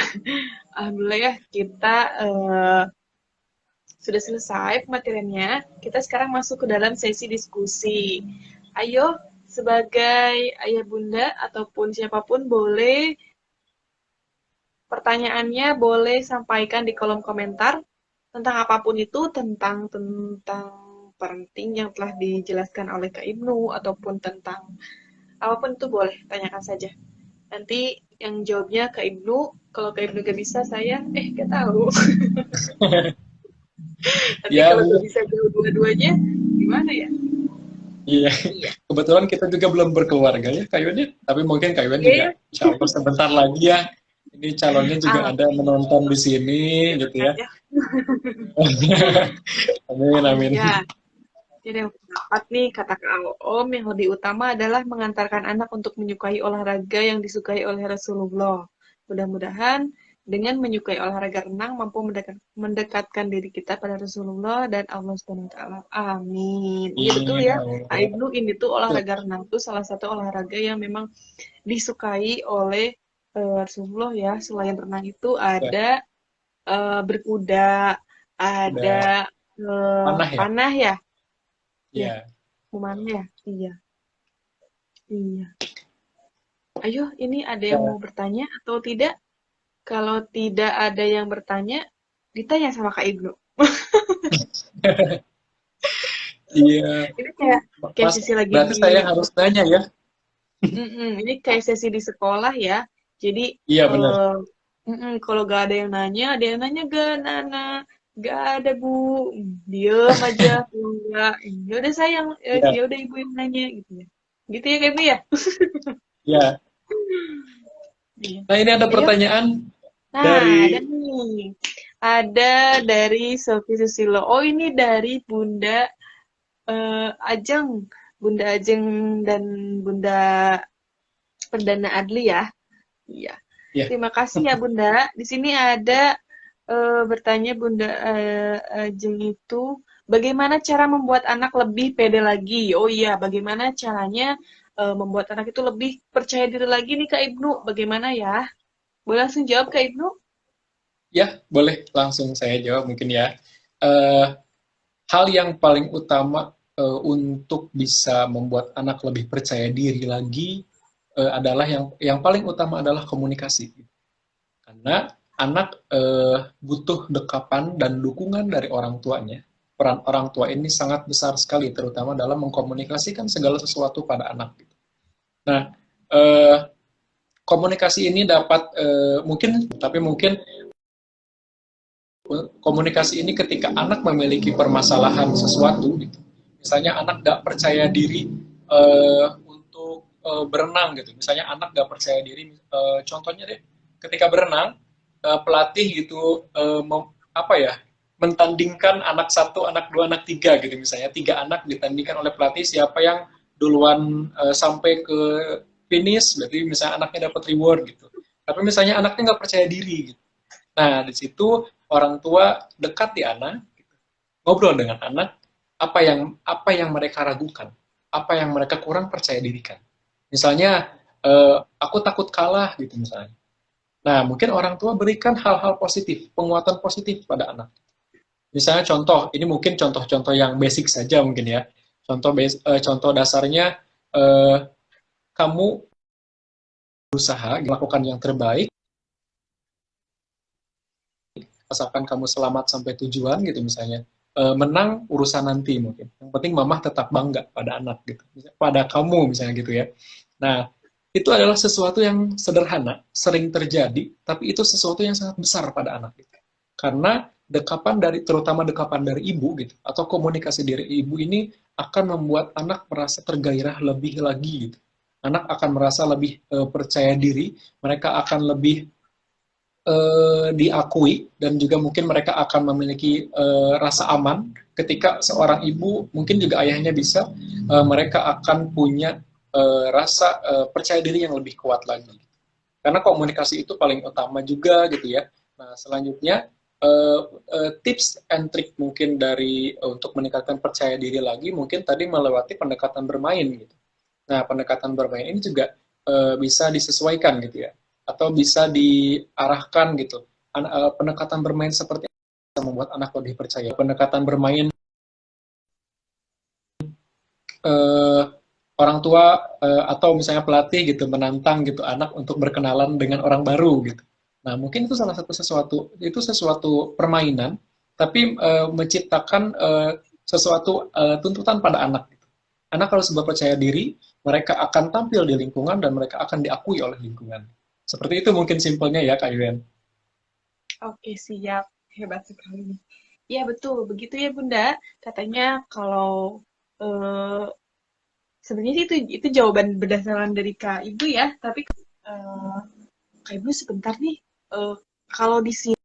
alhamdulillah ya kita sudah selesai pemateriannya. Kita sekarang masuk ke dalam sesi diskusi. Ayo, sebagai ayah bunda ataupun siapapun boleh pertanyaannya boleh sampaikan di kolom komentar tentang apapun itu, tentang parenting yang telah dijelaskan oleh Kak Ibnu ataupun tentang apapun itu boleh tanyakan saja. Nanti yang jawabnya Kak Ibnu, kalau Kak Ibnu gak bisa saya gak tahu. Nanti Ya, kalau gak mungkin bisa jawab dua-duanya gimana ya? iya. Iya. Kebetulan kita juga belum berkeluarga ya Kak Yuen ya. Tapi mungkin Kak Yuen Iya juga ya. insya Allah sebentar lagi ya. Ini calonnya juga ada menonton di sini Ya gitu berkat ya. ya. Amin, amin. Iya. Jadi yang keempat nih, kata Kak Om, yang lebih utama adalah mengantarkan anak untuk menyukai olahraga yang disukai oleh Rasulullah. Mudah-mudahan dengan menyukai olahraga renang mampu mendekatkan diri kita pada Rasulullah dan Allah Subhanahu wa taala. Amin. Iya betul Amin, ya. Kak Allah. Ibnu, ini tuh olahraga renang tuh salah satu olahraga yang memang disukai oleh Rasulullah ya. Selain renang itu Ya, ada berkuda, ada udah panah ya? panah ya. Ya, Ya. kemana ya? Iya, iya. Ayo, ini ada yang Ya. mau bertanya atau tidak? Kalau tidak ada yang bertanya, ditanya sama Kak Ibnu. Iya, Ini kayak Mas, sesi lagi berarti di saya harus nanya ya? ini kayak sesi di sekolah ya. Jadi Iya, benar. eh, kalau gak ada yang nanya gak, Nana? Gak ada Bu, diem aja. Kalau enggak, ya udah sayang, Iya, ya udah Ibu yang nanya gitu ya. Gitu ya Kak Ibnu ya. iya. Iya. Nah, ini ada Ayo. pertanyaan Nah, ada dari nih. Ada dari Sofi Susilo. Oh, ini dari Bunda Ajeng. Bunda Ajeng dan Bunda Perdana Adli ya. Iya. ya. Terima kasih ya Bunda. Di sini ada bertanya Bunda Ajeng itu, bagaimana cara membuat anak lebih pede lagi? Oh iya, bagaimana caranya membuat anak itu lebih percaya diri lagi nih Kak Ibnu? Bagaimana ya? Boleh langsung jawab Kak Ibnu? Ya, boleh langsung saya jawab mungkin ya. Eh, Hal yang paling utama untuk bisa membuat anak lebih percaya diri lagi adalah yang paling utama adalah komunikasi. Karena anak butuh dekapan dan dukungan dari orang tuanya. Peran orang tua ini sangat besar sekali, terutama dalam mengkomunikasikan segala sesuatu pada anak. Nah, eh, komunikasi ini dapat mungkin komunikasi ini ketika anak memiliki permasalahan sesuatu, gitu. Misalnya anak nggak percaya diri untuk berenang, gitu. Misalnya anak nggak percaya diri, contohnya deh, ketika berenang, pelatih gitu apa ya, mentandingkan anak satu, anak dua, anak tiga, gitu. Misalnya 3 anak ditandingkan oleh pelatih siapa yang duluan sampai ke finish, berarti misalnya anaknya dapat reward gitu. Tapi misalnya anaknya nggak percaya diri, gitu. Nah, di situ orang tua dekat di anak, ngobrol dengan anak, apa yang mereka ragukan, apa yang mereka kurang percaya dirikan. Misalnya, aku takut kalah gitu misalnya. Nah, mungkin orang tua berikan hal-hal positif, penguatan positif pada anak. Misalnya contoh, ini mungkin contoh-contoh yang basic saja mungkin ya. Contoh dasarnya, eh, kamu berusaha melakukan yang terbaik, asalkan kamu selamat sampai tujuan gitu misalnya. Menang urusan nanti mungkin. Yang penting mamah tetap bangga pada anak gitu. Pada kamu misalnya gitu ya. Nah, itu adalah sesuatu yang sederhana, sering terjadi, tapi itu sesuatu yang sangat besar pada anak gitu. Karena terutama dekapan dari ibu gitu, atau komunikasi dari ibu ini akan membuat anak merasa tergairah lebih lagi gitu. Anak akan merasa lebih percaya diri, mereka akan lebih diakui, dan juga mungkin mereka akan memiliki rasa aman ketika seorang ibu, mungkin juga ayahnya bisa, mereka akan punya rasa percaya diri yang lebih kuat lagi. Karena komunikasi itu paling utama juga gitu ya. Nah, selanjutnya tips and trick mungkin untuk meningkatkan percaya diri lagi, mungkin tadi melewati pendekatan bermain gitu. Nah, pendekatan bermain ini juga bisa disesuaikan gitu ya, atau bisa diarahkan gitu. Pendekatan bermain seperti bisa membuat anak lebih percaya. Pendekatan bermain eh, orang tua atau misalnya pelatih gitu menantang gitu anak untuk berkenalan dengan orang baru gitu. Nah, mungkin itu sesuatu permainan, tapi menciptakan sesuatu tuntutan pada anak. Anak harus berpercaya diri, mereka akan tampil di lingkungan dan mereka akan diakui oleh lingkungan. Seperti itu mungkin simpelnya ya, Kak Yuren. Oke, siap. Hebat sekali. Iya, betul. Begitu ya, Bunda. Katanya kalau eh, sebenarnya sih itu jawaban berdasarkan dari Kak Ibu ya, tapi eh, Kak Ibu sebentar nih. Eh, Kalau di sini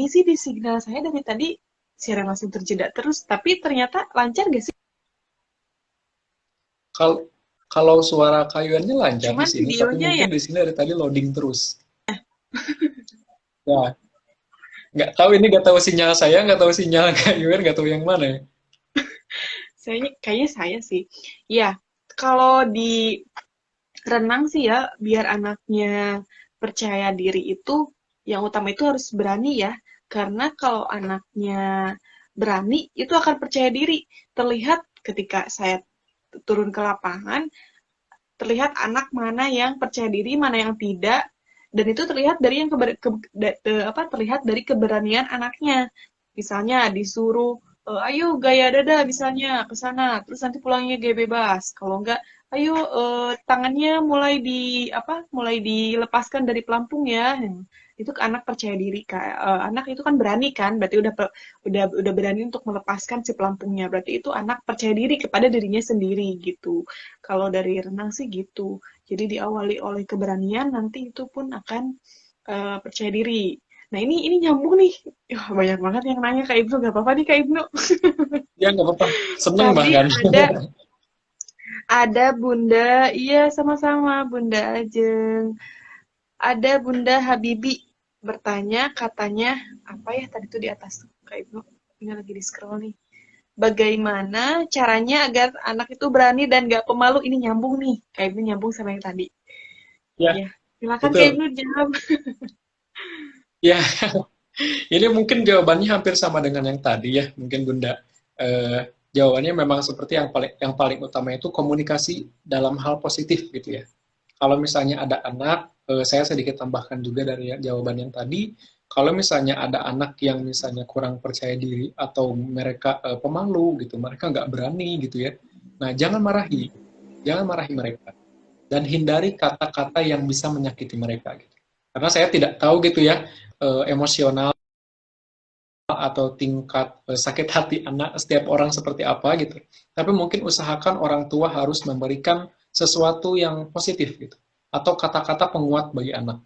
sih di signal saya dari tadi siaran langsung terjeda terus, tapi ternyata lancar gak sih? Kalau kalau suara Kak Yurennya lancar di Cuman sini, tapi videonya mungkin ya, di sini dari tadi loading terus. Ya, nggak tahu sinyal saya, nggak tahu sinyal Kak Yuren, nggak tahu yang mana ya. kayaknya saya sih. Ya, kalau di renang sih ya, biar anaknya percaya diri itu, yang utama itu harus berani ya. Karena kalau anaknya berani, itu akan percaya diri. Terlihat ketika saya turun ke lapangan, terlihat anak mana yang percaya diri, mana yang tidak, dan itu terlihat dari yang terlihat dari keberanian anaknya. Misalnya disuruh ayo gaya dada misalnya ke sana, terus nanti pulangnya gaya bebas. Kalau enggak, ayo tangannya mulai dilepaskan dari pelampung ya. Itu anak percaya diri, anak itu kan berani kan, berarti udah berani untuk melepaskan si pelampungnya, berarti itu anak percaya diri kepada dirinya sendiri gitu. Kalau dari renang sih gitu. Jadi diawali oleh keberanian, nanti itu pun akan percaya diri. Nah ini nyambung nih. Banyak banget yang nanya Kak Ibnu, gak apa-apa nih Kak Ibnu. Ya, nggak apa-apa. Seneng Tadi bahkan. ada Bunda, iya sama-sama Bunda Ajeng. Ada Bunda Habibi bertanya, katanya apa ya tadi tuh di atas tuh Kak Ibnu? Ini lagi di scroll nih. bagaimana caranya agar anak itu berani dan gak pemalu? Ini nyambung nih, kayak ini nyambung sama yang tadi. Ya, Ya, silakan Kak betul. Ibnu jawab. Ya, ini mungkin jawabannya hampir sama dengan yang tadi ya, mungkin Bunda. Jawabannya memang seperti yang paling utama itu komunikasi dalam hal positif gitu ya. Kalau misalnya ada anak, saya sedikit tambahkan juga dari jawaban yang tadi. Kalau misalnya ada anak yang misalnya kurang percaya diri atau mereka pemalu gitu, mereka nggak berani gitu ya. Nah, jangan marahi mereka dan hindari kata-kata yang bisa menyakiti mereka. Gitu. Karena saya tidak tahu gitu ya emosional atau tingkat sakit hati anak setiap orang seperti apa gitu. Tapi mungkin usahakan orang tua harus memberikan sesuatu yang positif gitu atau kata-kata penguat bagi anak.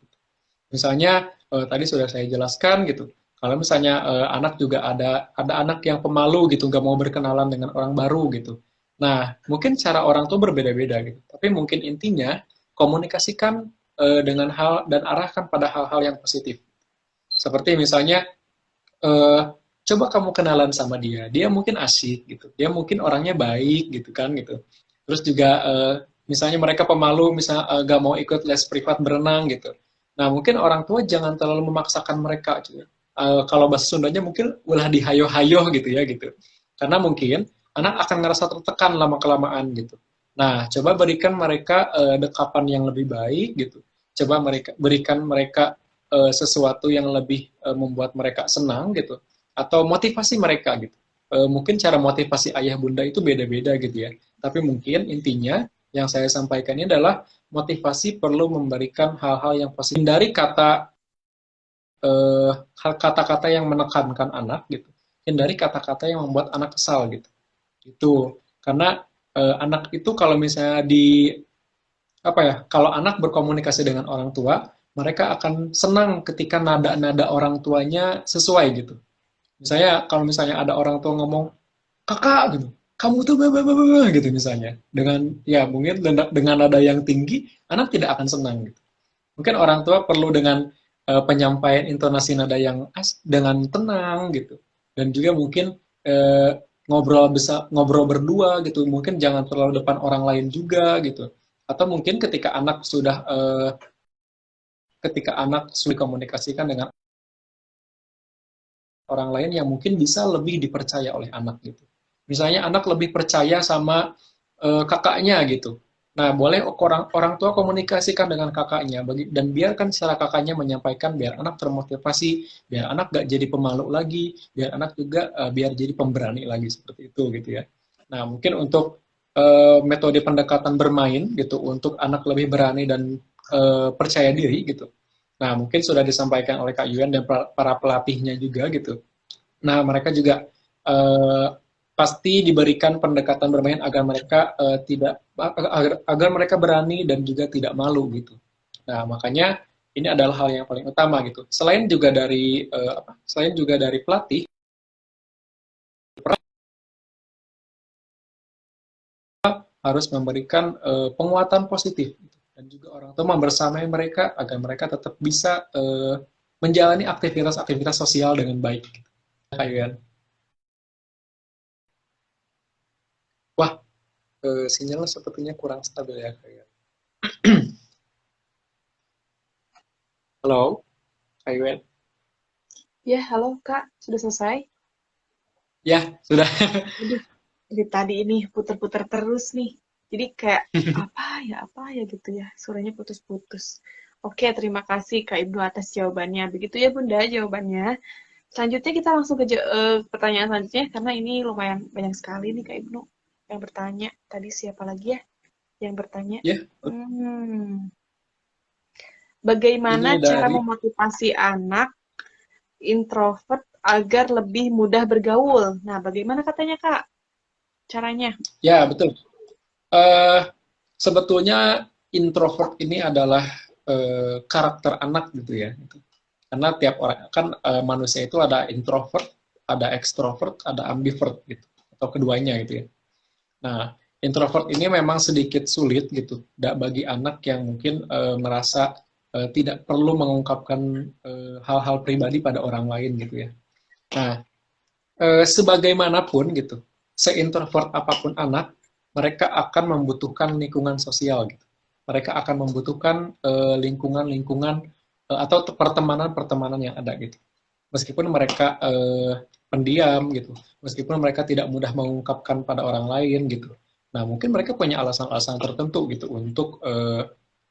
Misalnya tadi sudah saya jelaskan gitu. Kalau misalnya anak juga ada anak yang pemalu gitu, nggak mau berkenalan dengan orang baru gitu. Nah, mungkin cara orang tua berbeda-beda gitu. Tapi mungkin intinya komunikasikan dengan hal dan arahkan pada hal-hal yang positif. Seperti misalnya eh, coba kamu kenalan sama dia, dia mungkin asik gitu, dia mungkin orangnya baik gitu kan gitu. Terus juga misalnya mereka pemalu, misal gak mau ikut les privat berenang gitu. Nah mungkin orang tua jangan terlalu memaksakan mereka gitu. Kalau bahasa Sundanya mungkin ulah dihayo-hayo gitu ya gitu. Karena mungkin anak akan ngerasa tertekan lama kelamaan gitu. Nah coba berikan mereka dekapan yang lebih baik gitu. Coba berikan mereka sesuatu yang lebih membuat mereka senang gitu atau motivasi mereka gitu. Mungkin cara motivasi ayah bunda itu beda-beda gitu ya. Tapi mungkin intinya yang saya sampaikan ini adalah motivasi perlu memberikan hal-hal yang positif. Hindari kata-kata yang menekankan anak gitu. Hindari kata-kata yang membuat anak kesal gitu. Itu karena anak itu kalau misalnya apa ya, kalau anak berkomunikasi dengan orang tua, mereka akan senang ketika nada-nada orang tuanya sesuai gitu. Misalnya kalau misalnya ada orang tua ngomong kakak gitu, kamu tuh gitu misalnya, dengan ya mungkin dengan nada yang tinggi, anak tidak akan senang gitu. Mungkin orang tua perlu dengan penyampaian intonasi nada yang dengan tenang gitu, dan juga mungkin uh, ngobrol berdua gitu, mungkin jangan terlalu depan orang lain juga gitu, atau mungkin ketika anak sudah komunikasikan dengan orang lain yang mungkin bisa lebih dipercaya oleh anak gitu. Misalnya anak lebih percaya sama kakaknya gitu. Nah, boleh orang orang tua komunikasikan dengan kakaknya dan biarkan secara kakaknya menyampaikan biar anak termotivasi, biar anak gak jadi pemalu lagi, biar anak juga biar jadi pemberani lagi seperti itu gitu ya. Nah, mungkin untuk metode pendekatan bermain gitu untuk anak lebih berani dan percaya diri gitu. Nah, mungkin sudah disampaikan oleh Kak Yuan dan para pelatihnya juga gitu. Nah, mereka juga pasti diberikan pendekatan bermain agar mereka tidak agar mereka berani dan juga tidak malu gitu. Nah, makanya ini adalah hal yang paling utama gitu. Selain juga dari pelatih harus memberikan penguatan positif gitu. Dan juga orang tua membersamai mereka agar mereka tetap bisa menjalani aktivitas-aktivitas sosial dengan baik. Gitu. Kayuan. Wah, sinyalnya sepertinya kurang stabil ya Kayuan. Halo, Kayuan. Ya, halo Kak, sudah selesai? Ya, sudah. Aduh, dari tadi ini puter-puter terus nih. Jadi kayak apa ya gitu ya, suaranya putus-putus. Oke, terima kasih Kak Ibnu atas jawabannya. Begitu ya Bunda jawabannya. Selanjutnya kita langsung ke pertanyaan selanjutnya karena ini lumayan banyak sekali nih Kak Ibnu yang bertanya. Tadi siapa lagi ya yang bertanya? Ya, Hmm, bagaimana ini cara dari memotivasi anak introvert agar lebih mudah bergaul? Nah, bagaimana katanya Kak caranya? ya betul. Eh Sebetulnya introvert ini adalah karakter anak gitu ya. Karena tiap orang kan manusia itu ada introvert, ada extrovert, ada ambivert gitu atau keduanya gitu ya. Nah, introvert ini memang sedikit sulit gitu, bagi anak yang mungkin merasa tidak perlu mengungkapkan hal-hal pribadi pada orang lain gitu ya. Nah, sebagaimanapun gitu. seintrovert apapun anak, mereka akan membutuhkan lingkungan sosial gitu. Mereka akan membutuhkan lingkungan-lingkungan atau pertemanan-pertemanan yang ada gitu. Meskipun mereka pendiam gitu, meskipun mereka tidak mudah mengungkapkan pada orang lain gitu. Nah, mungkin mereka punya alasan-alasan tertentu gitu untuk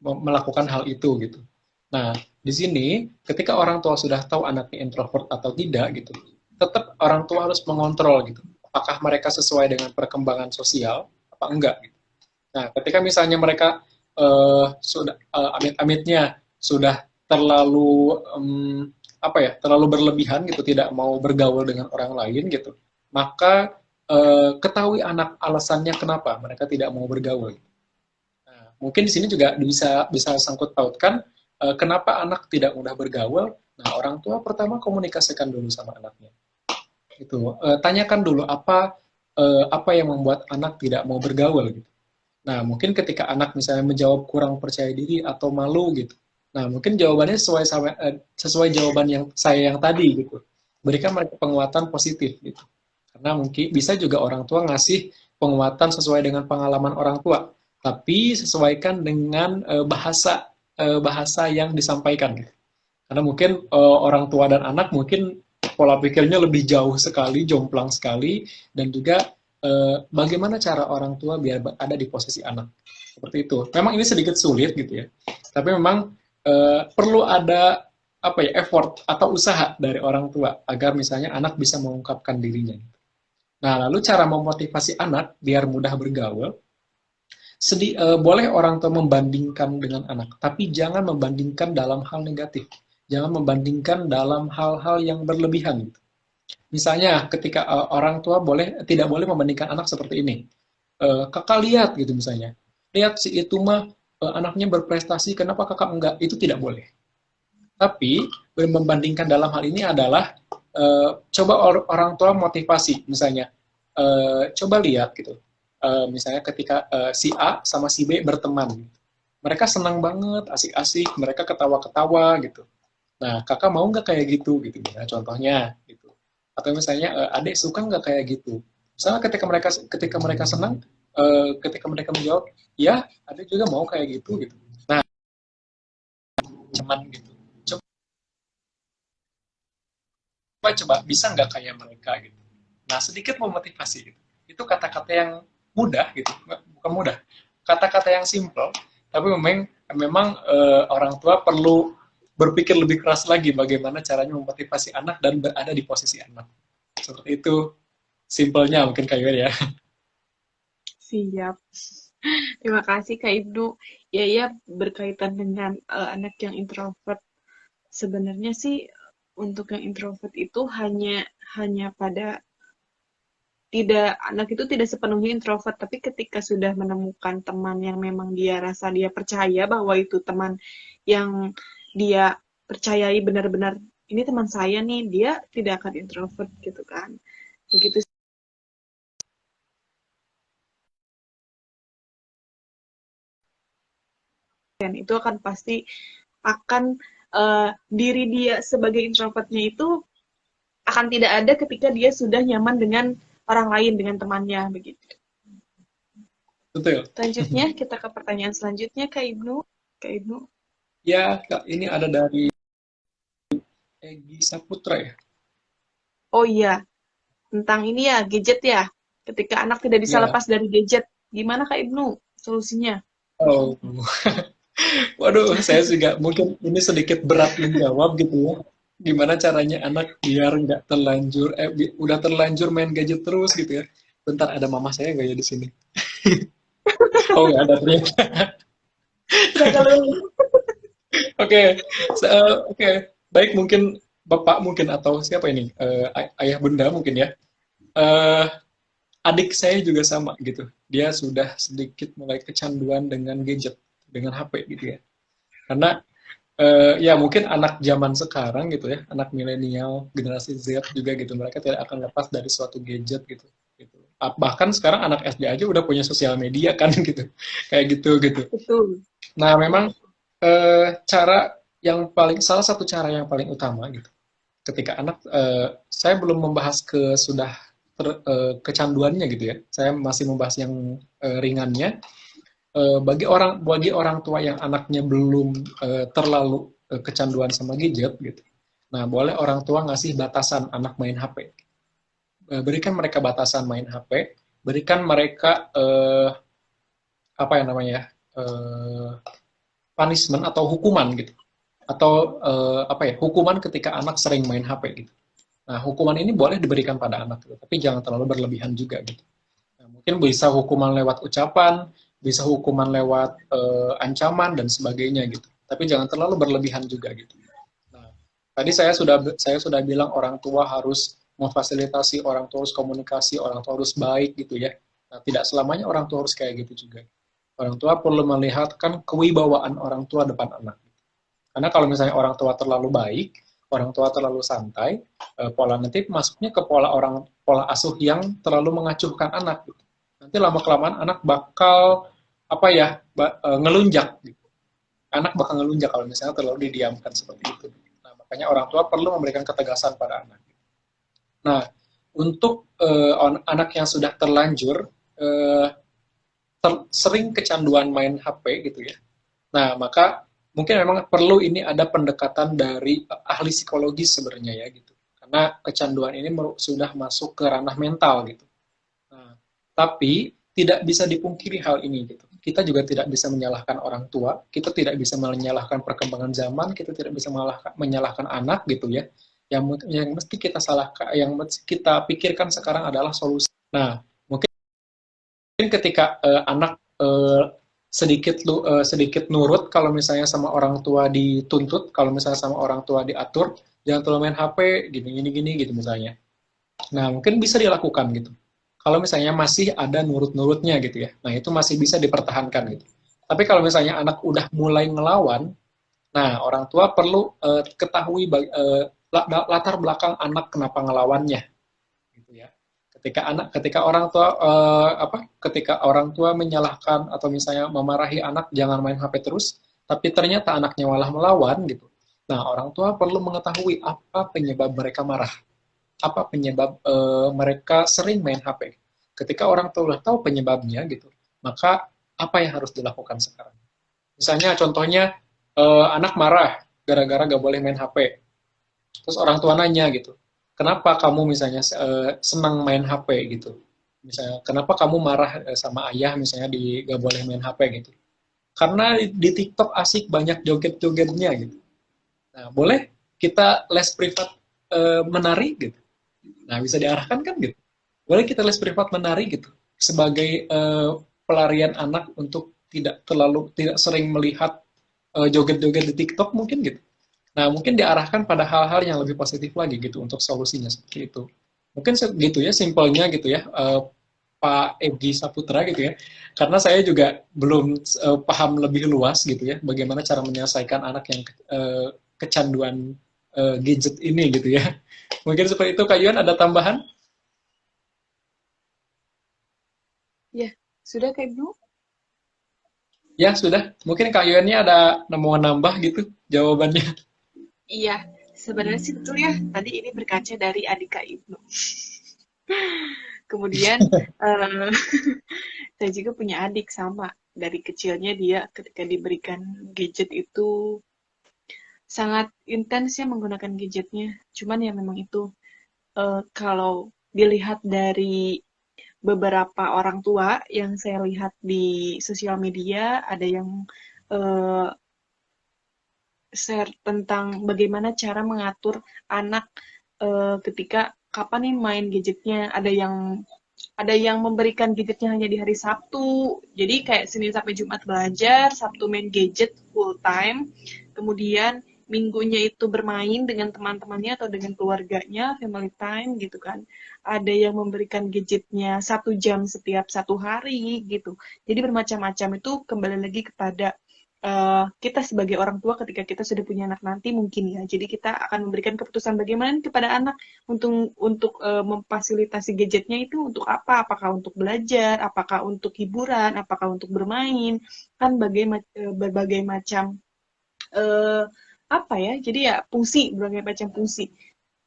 melakukan hal itu gitu. Nah, di sini ketika orang tua sudah tahu anaknya introvert atau tidak gitu, tetap orang tua harus mengontrol gitu. Apakah mereka sesuai dengan perkembangan sosial apa enggak gitu. Nah, ketika misalnya mereka sudah amit-amitnya sudah terlalu apa ya, terlalu berlebihan gitu, tidak mau bergaul dengan orang lain gitu, maka ketahui anak alasannya kenapa mereka tidak mau bergaul. Nah, mungkin di sini juga bisa bisa sangkut pautkan kenapa anak tidak mudah bergaul. Nah, orang tua pertama komunikasikan dulu sama anaknya. Itu tanyakan dulu apa yang membuat anak tidak mau bergaul gitu. Nah, mungkin ketika anak misalnya menjawab kurang percaya diri atau malu gitu. Nah, mungkin jawabannya sesuai jawaban yang saya yang tadi gitu. Berikan mereka penguatan positif gitu. Karena mungkin bisa juga orang tua ngasih penguatan sesuai dengan pengalaman orang tua, tapi sesuaikan dengan bahasa yang disampaikan gitu. Karena mungkin orang tua dan anak mungkin pola pikirnya lebih jauh sekali, jomplang sekali, dan juga bagaimana cara orang tua biar ada di posisi anak. Seperti itu. Memang ini sedikit sulit gitu ya. Tapi memang perlu ada apa ya, effort atau usaha dari orang tua agar misalnya anak bisa mengungkapkan dirinya. Nah, lalu cara memotivasi anak biar mudah bergaul, boleh orang tua membandingkan dengan anak, tapi jangan membandingkan dalam hal negatif. Jangan membandingkan dalam hal-hal yang berlebihan. Misalnya, ketika orang tua tidak boleh membandingkan anak seperti ini. Kakak lihat gitu misalnya, lihat si itu mah anaknya berprestasi, kenapa kakak enggak? Itu tidak boleh. Tapi membandingkan dalam hal ini adalah coba orang tua motivasi, misalnya coba lihat gitu. Misalnya ketika si A sama si B berteman, mereka senang banget, asik-asik, mereka ketawa-ketawa gitu. Nah, kakak mau nggak kayak gitu gitu, nah, contohnya gitu. Atau misalnya adik suka nggak kayak gitu. Misalnya ketika mereka senang, ketika mereka menjawab, ya, adik juga mau kayak gitu gitu. Nah, cuman gitu. Coba bisa nggak kayak mereka gitu. Nah, sedikit memotivasi gitu. Itu kata-kata yang mudah gitu, bukan mudah, kata-kata yang simple, tapi memang orang tua perlu berpikir lebih keras lagi bagaimana caranya memotivasi anak dan berada di posisi anak. Seperti itu, simpelnya mungkin kayak ya. Siap. Terima kasih Kak Ibnu. Ya, ya berkaitan dengan anak yang introvert. Sebenarnya sih untuk yang introvert itu hanya pada tidak anak itu tidak sepenuhnya introvert, tapi ketika sudah menemukan teman yang memang dia rasa dia percaya bahwa itu teman yang dia percayai benar-benar ini teman saya nih, dia tidak akan introvert gitu kan. Begitu, dan itu akan pasti akan diri dia sebagai introvertnya itu akan tidak ada ketika dia sudah nyaman dengan orang lain, dengan temannya begitu. Betul. Selanjutnya kita ke pertanyaan selanjutnya Kak Ibnu. Kak Ibnu. Ya, Kak, ini ada dari Egi Saputra ya. Oh iya, tentang ini ya, gadget ya. Ketika anak tidak bisa Ya. lepas dari gadget, gimana Kak Ibnu solusinya? Oh. Waduh, saya juga mungkin ini sedikit berat menjawab gitu ya. Gimana caranya anak biar nggak terlanjur, udah terlanjur main gadget terus gitu ya. Bentar, ada mama saya nggak ya di sini? Oh, nggak ada ternyata. Oke, oke. Baik, mungkin bapak mungkin atau siapa ini? Ayah bunda mungkin ya. Eh, Adik saya juga sama gitu. Dia sudah sedikit mulai kecanduan dengan gadget, dengan HP gitu ya. Karena ya mungkin anak zaman sekarang gitu ya, anak milenial, generasi Z juga gitu, mereka tidak akan lepas dari suatu gadget gitu. Gitu. Bahkan sekarang anak SD aja udah punya sosial media kan gitu, kayak gitu gitu. Betul. Nah memang cara yang salah satu cara yang paling utama gitu, ketika anak, saya belum membahas ke sudah kecanduannya gitu ya. Saya masih membahas yang ringannya. Bagi orang tua yang anaknya belum terlalu kecanduan sama gadget gitu. Nah, boleh orang tua ngasih batasan anak main HP. Berikan mereka batasan main HP, berikan mereka apa yang namanya punishment atau hukuman gitu. Atau apa ya, hukuman ketika anak sering main HP gitu. Nah, hukuman ini boleh diberikan pada anak gitu, tapi jangan terlalu berlebihan juga gitu. Nah, mungkin bisa hukuman lewat ucapan, bisa hukuman lewat ancaman dan sebagainya gitu. Tapi jangan terlalu berlebihan juga gitu. Nah, tadi saya sudah bilang orang tua harus memfasilitasi, orang tua harus komunikasi, orang tua harus baik gitu ya. Nah, tidak selamanya orang tua harus kayak gitu juga. Orang tua perlu melihatkan kewibawaan orang tua depan anak. Karena kalau misalnya orang tua terlalu baik, orang tua terlalu santai, pola nanti masuknya ke pola asuh yang terlalu mengacuhkan anak. Gitu. Nanti lama kelamaan anak bakal apa ya ngelunjak. Gitu. Anak bakal ngelunjak kalau misalnya terlalu didiamkan seperti itu. Nah, makanya orang tua perlu memberikan ketegasan pada anak. Nah, untuk anak yang sudah terlanjur sering kecanduan main HP gitu ya. Nah, maka mungkin memang perlu ini ada pendekatan dari ahli psikologis sebenarnya ya gitu. Karena kecanduan ini sudah masuk ke ranah mental gitu. Nah, tapi tidak bisa dipungkiri hal ini gitu. Kita juga tidak bisa menyalahkan orang tua, kita tidak bisa menyalahkan perkembangan zaman, kita tidak bisa menyalahkan anak gitu ya. Yang mesti kita salahkan, yang mesti kita pikirkan sekarang adalah solusi. Nah, mungkin ketika anak sedikit nurut kalau misalnya sama orang tua dituntut, kalau misalnya sama orang tua diatur, jangan terlalu main HP, gini gitu misalnya. Nah, mungkin bisa dilakukan gitu. Kalau misalnya masih ada nurut-nurutnya gitu ya. Nah, itu masih bisa dipertahankan gitu. Tapi kalau misalnya anak udah mulai ngelawan, nah orang tua perlu ketahui latar belakang anak kenapa ngelawannya gitu ya. Ketika orang tua menyalahkan atau misalnya memarahi anak jangan main HP terus, tapi ternyata anaknya malah melawan gitu. Nah, orang tua perlu mengetahui apa penyebab mereka marah, apa penyebab mereka sering main HP. Ketika orang tua udah tahu penyebabnya gitu, maka apa yang harus dilakukan sekarang? Misalnya contohnya anak marah gara-gara gak boleh main HP. Terus orang tua nanya gitu, kenapa kamu misalnya senang main HP gitu? Misalnya, kenapa kamu marah sama ayah misalnya gak boleh main HP gitu? Karena di TikTok asik banyak joget-jogetnya gitu. Nah, boleh kita les privat menari gitu. Nah, bisa diarahkan kan gitu. Boleh kita les privat menari gitu sebagai pelarian anak untuk tidak sering melihat joget-joget di TikTok mungkin gitu. Nah, mungkin diarahkan pada hal-hal yang lebih positif lagi gitu untuk solusinya seperti itu. Mungkin gitu ya, simpelnya gitu ya, Pak Egi Saputra gitu ya. Karena saya juga belum paham lebih luas gitu ya, bagaimana cara menyelesaikan anak yang kecanduan gadget ini gitu ya. Mungkin seperti itu, Kak Yuan ada tambahan? Ya, sudah Kak Ibnu? Ya, sudah. Mungkin Kak Yuannya ada mau nambah gitu jawabannya. Iya, sebenarnya sih betul ya. Tadi ini berkaca dari adik Kak Ibnu. Kemudian eh, saya juga punya adik sama. Dari kecilnya dia ketika diberikan gadget itu sangat intens ya menggunakan gadgetnya. Cuman ya memang itu kalau dilihat dari beberapa orang tua yang saya lihat di sosial media, ada yang eh, share tentang bagaimana cara mengatur anak ketika kapan nih main gadgetnya. Ada yang memberikan gadgetnya hanya di hari Sabtu. Jadi kayak Senin sampai Jumat belajar, Sabtu main gadget full time. Kemudian minggunya itu bermain dengan teman-temannya atau dengan keluarganya, family time gitu kan. Ada yang memberikan gadgetnya 1 jam setiap 1 hari gitu. Jadi bermacam-macam itu kembali lagi kepada kita sebagai orang tua ketika kita sudah punya anak nanti mungkin ya. Jadi kita akan memberikan keputusan bagaimana kepada anak untuk memfasilitasi gadgetnya itu untuk apa? Apakah untuk belajar, apakah untuk hiburan, apakah untuk bermain, kan berbagai macam eh, apa ya? Jadi ya fungsi, berbagai macam fungsi.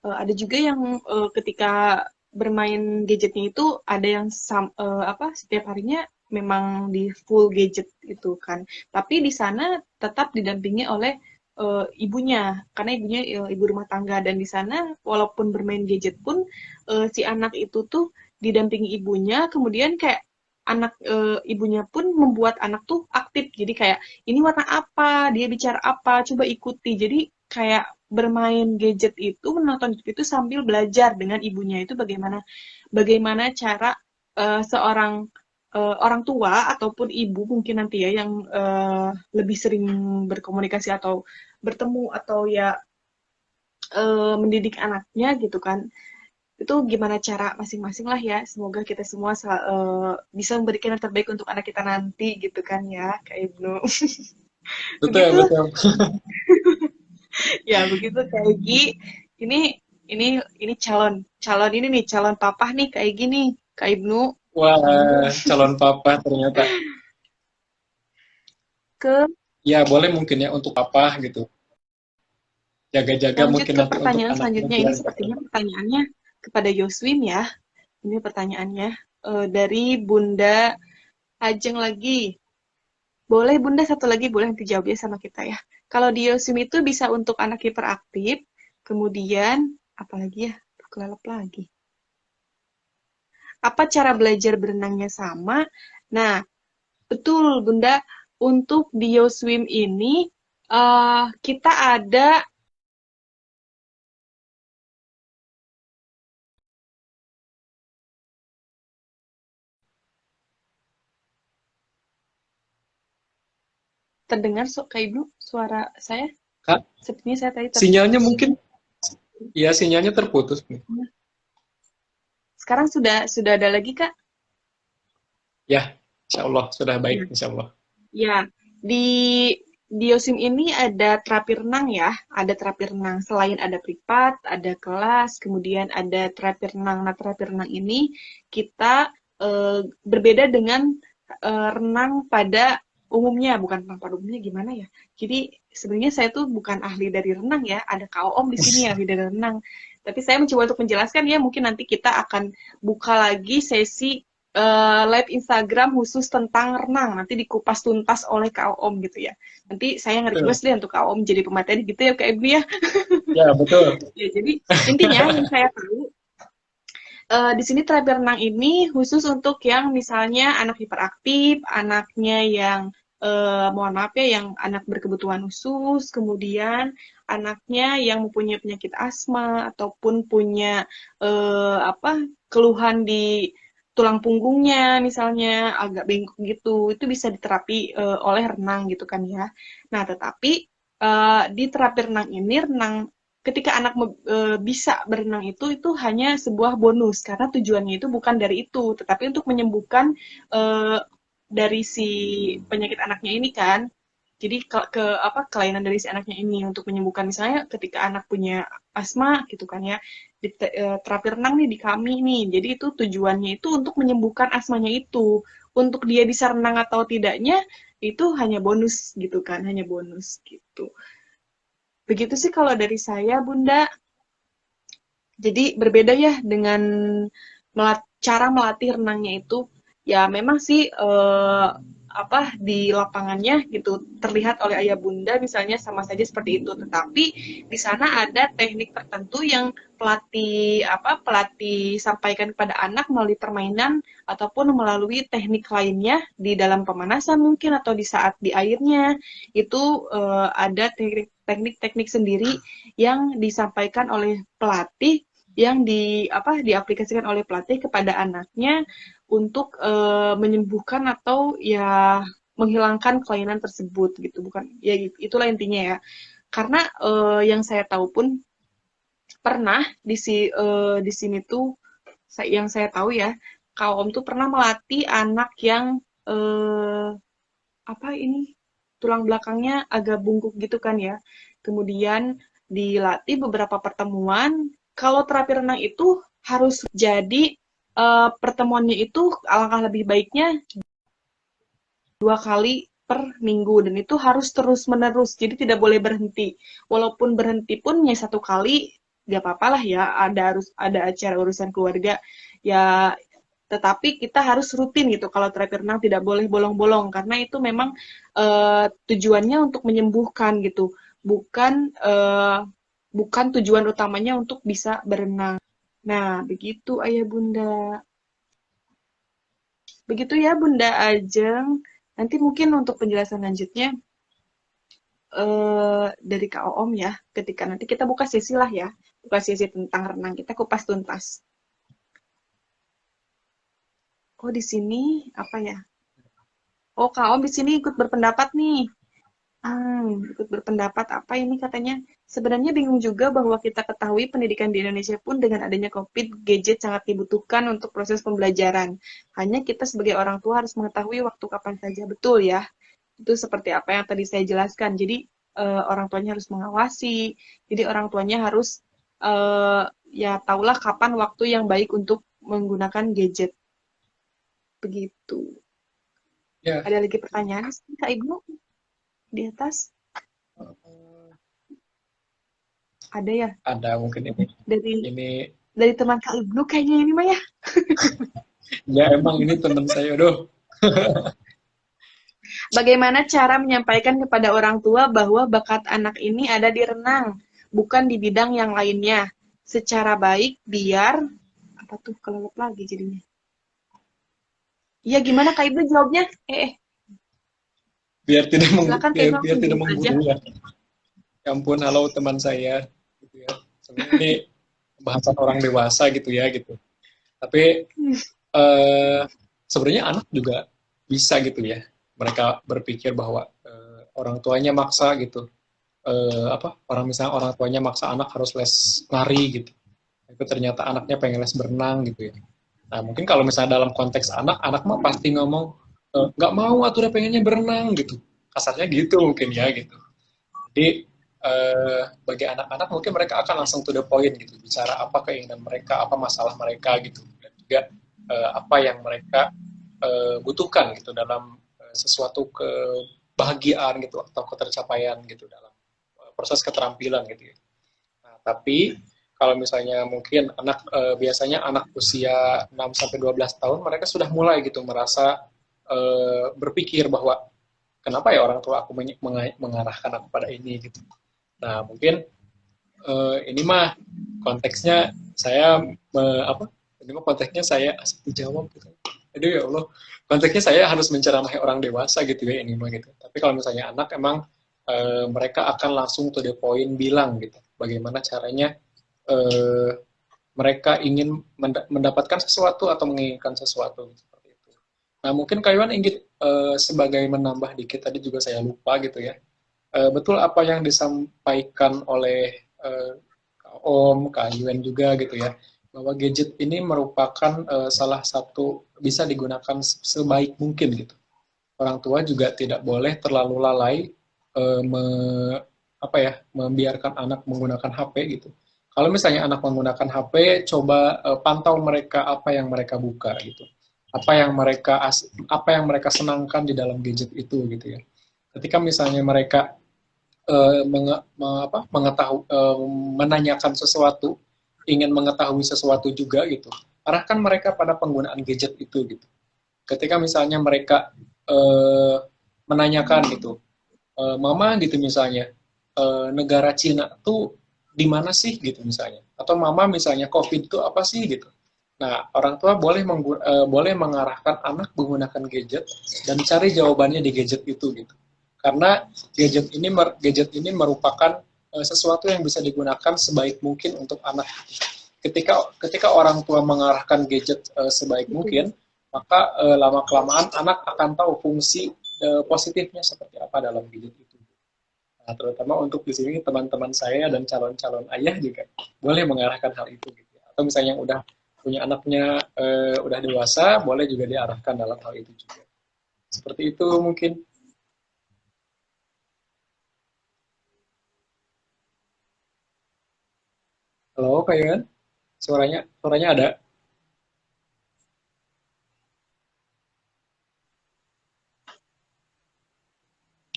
Ada juga yang ketika bermain gadgetnya itu ada yang setiap harinya memang di full gadget itu kan. Tapi di sana tetap didampingi oleh ibunya, karena ibunya ibu rumah tangga, dan di sana walaupun bermain gadget pun si anak itu tuh didampingi ibunya, kemudian kayak ibunya pun membuat anak tuh aktif. Jadi kayak ini warna apa, dia bicara apa, coba ikuti. Jadi kayak bermain gadget itu, menonton YouTube itu sambil belajar dengan ibunya itu bagaimana bagaimana cara seorang orang tua ataupun ibu mungkin nanti ya yang lebih sering berkomunikasi atau bertemu atau ya mendidik anaknya gitu kan, itu gimana cara masing-masing lah ya. Semoga kita semua bisa memberikan yang terbaik untuk anak kita nanti gitu kan ya Kak Ibnu. Betul, Begitu betul. ya, begitu Kak Egi. Ini ini ini calon calon ini nih, calon papa nih kayak gini Kak Ibnu. Wah, calon papa ternyata. Ke Ya, boleh mungkin ya untuk papa gitu. Jaga-jaga Lanjut mungkin ke nanti untuk pertanyaan anaknya selanjutnya. biar Ini nggak sepertinya pertanyaannya kepada Yoswin ya. Ini pertanyaannya dari Bunda Ajeng lagi. Boleh Bunda satu lagi, boleh nanti jawabnya sama kita ya. Kalau di Yoswin itu bisa untuk anak hiperaktif, kemudian apalagi ya, kelelep lagi. Apa cara belajar berenangnya sama? Nah, betul Bunda, untuk di Yoswim ini kita ada terdengar Kak Ibu suara saya? Kak, Sepertinya saya tadi sinyalnya terputus. mungkin, ya sinyalnya terputus nih. Sekarang sudah ada lagi Kak? Ya, insya Allah sudah baik, Ya. insya Allah. Ya, di Diosim ini ada terapi renang ya, ada terapi renang. Selain ada privat, ada kelas, kemudian ada terapi renang. Nah, terapi renang ini kita berbeda dengan renang pada umumnya, bukan renang pada umumnya gimana ya. Jadi sebenarnya saya tuh bukan ahli dari renang ya, ada Kak Om di sini ahli dari renang. Tapi saya mencoba untuk menjelaskan ya, mungkin nanti kita akan buka lagi sesi live Instagram khusus tentang renang. Nanti dikupas tuntas oleh Kak Om gitu ya. Nanti saya Betul. nge-request deh untuk Kak Om jadi pemateri gitu ya Kak Ibnu ya. Ya, betul. Ya, jadi intinya yang saya tahu di sini terapi renang ini khusus untuk yang misalnya anak hiperaktif, anaknya yang mohon maaf ya, yang anak berkebutuhan khusus, kemudian anaknya yang mempunyai penyakit asma ataupun punya keluhan di tulang punggungnya misalnya agak bengkok gitu, itu bisa diterapi oleh renang gitu kan ya. Nah, tetapi di terapi renang ini, ketika anak bisa berenang itu hanya sebuah bonus karena tujuannya itu bukan dari itu, tetapi untuk menyembuhkan uh, dari si penyakit anaknya ini kan. Jadi kelainan dari si anaknya ini untuk menyembuhkan, misalnya ketika anak punya asma gitu kan ya, di terapi renang nih di kami nih. Jadi itu tujuannya itu untuk menyembuhkan asmanya itu. Untuk dia bisa renang atau tidaknya itu hanya bonus gitu kan, hanya bonus gitu. Begitu sih kalau dari saya, Bunda. Jadi berbeda ya dengan cara melatih renangnya itu. Ya memang sih di lapangannya gitu terlihat oleh ayah bunda misalnya sama saja seperti itu. Tetapi di sana ada teknik tertentu yang pelatih sampaikan kepada anak melalui permainan ataupun melalui teknik lainnya di dalam pemanasan mungkin atau di saat di airnya itu ada teknik-teknik sendiri yang disampaikan oleh pelatih yang diaplikasikan oleh pelatih kepada anaknya untuk menyembuhkan atau ya menghilangkan kelainan tersebut gitu, bukan ya, itulah intinya ya. Karena yang saya tahu pun pernah di sini tuh yang saya tahu ya, Kak Om tuh pernah melatih anak yang tulang belakangnya agak bungkuk gitu kan ya. Kemudian dilatih beberapa pertemuan. Kalau terapi renang itu harus jadi pertemuannya itu alangkah lebih baiknya 2 kali per minggu dan itu harus terus menerus. Jadi tidak boleh berhenti. Walaupun berhenti pun ya 1 kali gak apa-apa lah ya, harus ada acara urusan keluarga ya, tetapi kita harus rutin gitu. Kalau terapi renang tidak boleh bolong-bolong karena itu memang tujuannya untuk menyembuhkan gitu, bukan bukan tujuan utamanya untuk bisa berenang. Nah, begitu Ayah Bunda. Begitu ya Bunda Ajeng. Nanti mungkin untuk penjelasan lanjutnya dari Kak Oom ya, ketika nanti kita buka sesi lah ya, buka sesi tentang renang, kita kupas tuntas. Oh di sini apa ya? Oh Kak Oom di sini ikut berpendapat nih. Ikut berpendapat apa ini katanya? Sebenarnya bingung juga bahwa kita ketahui pendidikan di Indonesia pun dengan adanya COVID, gadget sangat dibutuhkan untuk proses pembelajaran. Hanya kita sebagai orang tua harus mengetahui waktu kapan saja. Betul ya? Itu seperti apa yang tadi saya jelaskan. Jadi orang tuanya harus mengawasi. Jadi orang tuanya harus ya tahulah kapan waktu yang baik untuk menggunakan gadget. Begitu. Ya, Ada lagi pertanyaan sih, Kak Ibu di atas? Ada ya? ada mungkin ini. Dari Ini dari teman Kak Ibnu kayaknya ini mah ya. ya emang ini teman saya, aduh. Bagaimana cara menyampaikan kepada orang tua bahwa bakat anak ini ada di renang, bukan di bidang yang lainnya, secara baik biar apa tuh kelelep lagi jadinya. Iya gimana Kak Ibnu jawabnya? Biar tidak Silakan Kak Ibnu biar langsung tidak jawab aja. menggurui ya. Ya ampun, halo teman saya gitu ya. Sebenarnya ini bahasan orang dewasa gitu ya gitu. Tapi eh, sebenarnya anak juga bisa gitu ya. Mereka berpikir bahwa orang tuanya maksa gitu. Misalnya orang tuanya maksa anak harus les lari gitu. Itu ternyata anaknya pengen les berenang gitu ya. Nah mungkin kalau misalnya dalam konteks anak, anak mah pasti ngomong nggak mau, atau udah pengennya berenang gitu. Kasarnya gitu mungkin ya gitu. Jadi bagi anak-anak mungkin mereka akan langsung to the point gitu, bicara apa keinginan mereka, apa masalah mereka gitu, dan juga apa yang mereka butuhkan gitu dalam sesuatu kebahagiaan gitu atau ketercapaian gitu dalam proses keterampilan gitu ya. Nah, tapi kalau misalnya mungkin anak biasanya anak usia 6 sampai 12 tahun mereka sudah mulai gitu merasa berpikir bahwa kenapa ya orang tua aku mengarahkan aku pada ini gitu. Nah, mungkin ini mah konteksnya saya apa? Ini mah konteksnya saya asal dijawab gitu. Aduh ya Allah, konteksnya saya harus menceramahi orang dewasa gitu ya ini mah gitu. Tapi kalau misalnya anak emang mereka akan langsung to the point bilang gitu. Bagaimana caranya eh, mereka ingin mendapatkan sesuatu atau menginginkan sesuatu seperti itu. Nah, mungkin Kak Iwan ingin sebagai menambah dikit tadi juga saya lupa gitu ya. Betul apa yang disampaikan oleh Kak Om, Kak Yuen juga gitu ya, bahwa gadget ini merupakan salah satu bisa digunakan sebaik mungkin gitu. Orang tua juga tidak boleh terlalu lalai uh, me, membiarkan anak menggunakan HP gitu. Kalau misalnya anak menggunakan HP, coba pantau mereka apa yang mereka buka gitu, apa yang mereka senangkan di dalam gadget itu gitu ya. Ketika misalnya mereka menanyakan sesuatu, ingin mengetahui sesuatu juga gitu, arahkan mereka pada penggunaan gadget itu gitu. Ketika misalnya mereka menanyakan gitu, mama gitu misalnya, negara Cina tuh di mana sih gitu misalnya, atau mama misalnya COVID itu apa sih gitu. Nah, orang tua boleh mengarahkan anak menggunakan gadget dan cari jawabannya di gadget itu gitu. Karena gadget ini merupakan sesuatu yang bisa digunakan sebaik mungkin untuk anak. Ketika orang tua mengarahkan gadget sebaik Betul. mungkin, maka lama kelamaan anak akan tahu fungsi positifnya seperti apa dalam gadget itu. Nah, terutama untuk di sini teman-teman saya dan calon-calon ayah juga boleh mengarahkan hal itu gitu. Atau misalnya yang udah punya anaknya udah dewasa, boleh juga diarahkan dalam hal itu juga. Seperti itu mungkin. Halo, Kak Yuan? Suaranya ada?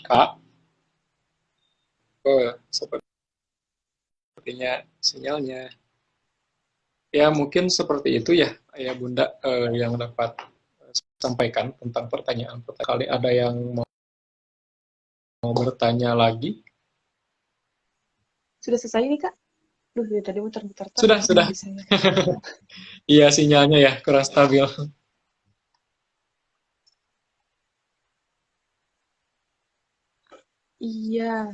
Kak? Oh, seperti sepertinya sinyalnya. Ya, mungkin seperti itu ya, Ayah Bunda, yang dapat sampaikan tentang pertanyaan. Kali ada yang mau bertanya lagi? Sudah selesai nih, Kak? Duh, dari tadi muter-muter Sudah, terus sudah. di saya. Iya, sinyalnya ya kurang stabil. Iya,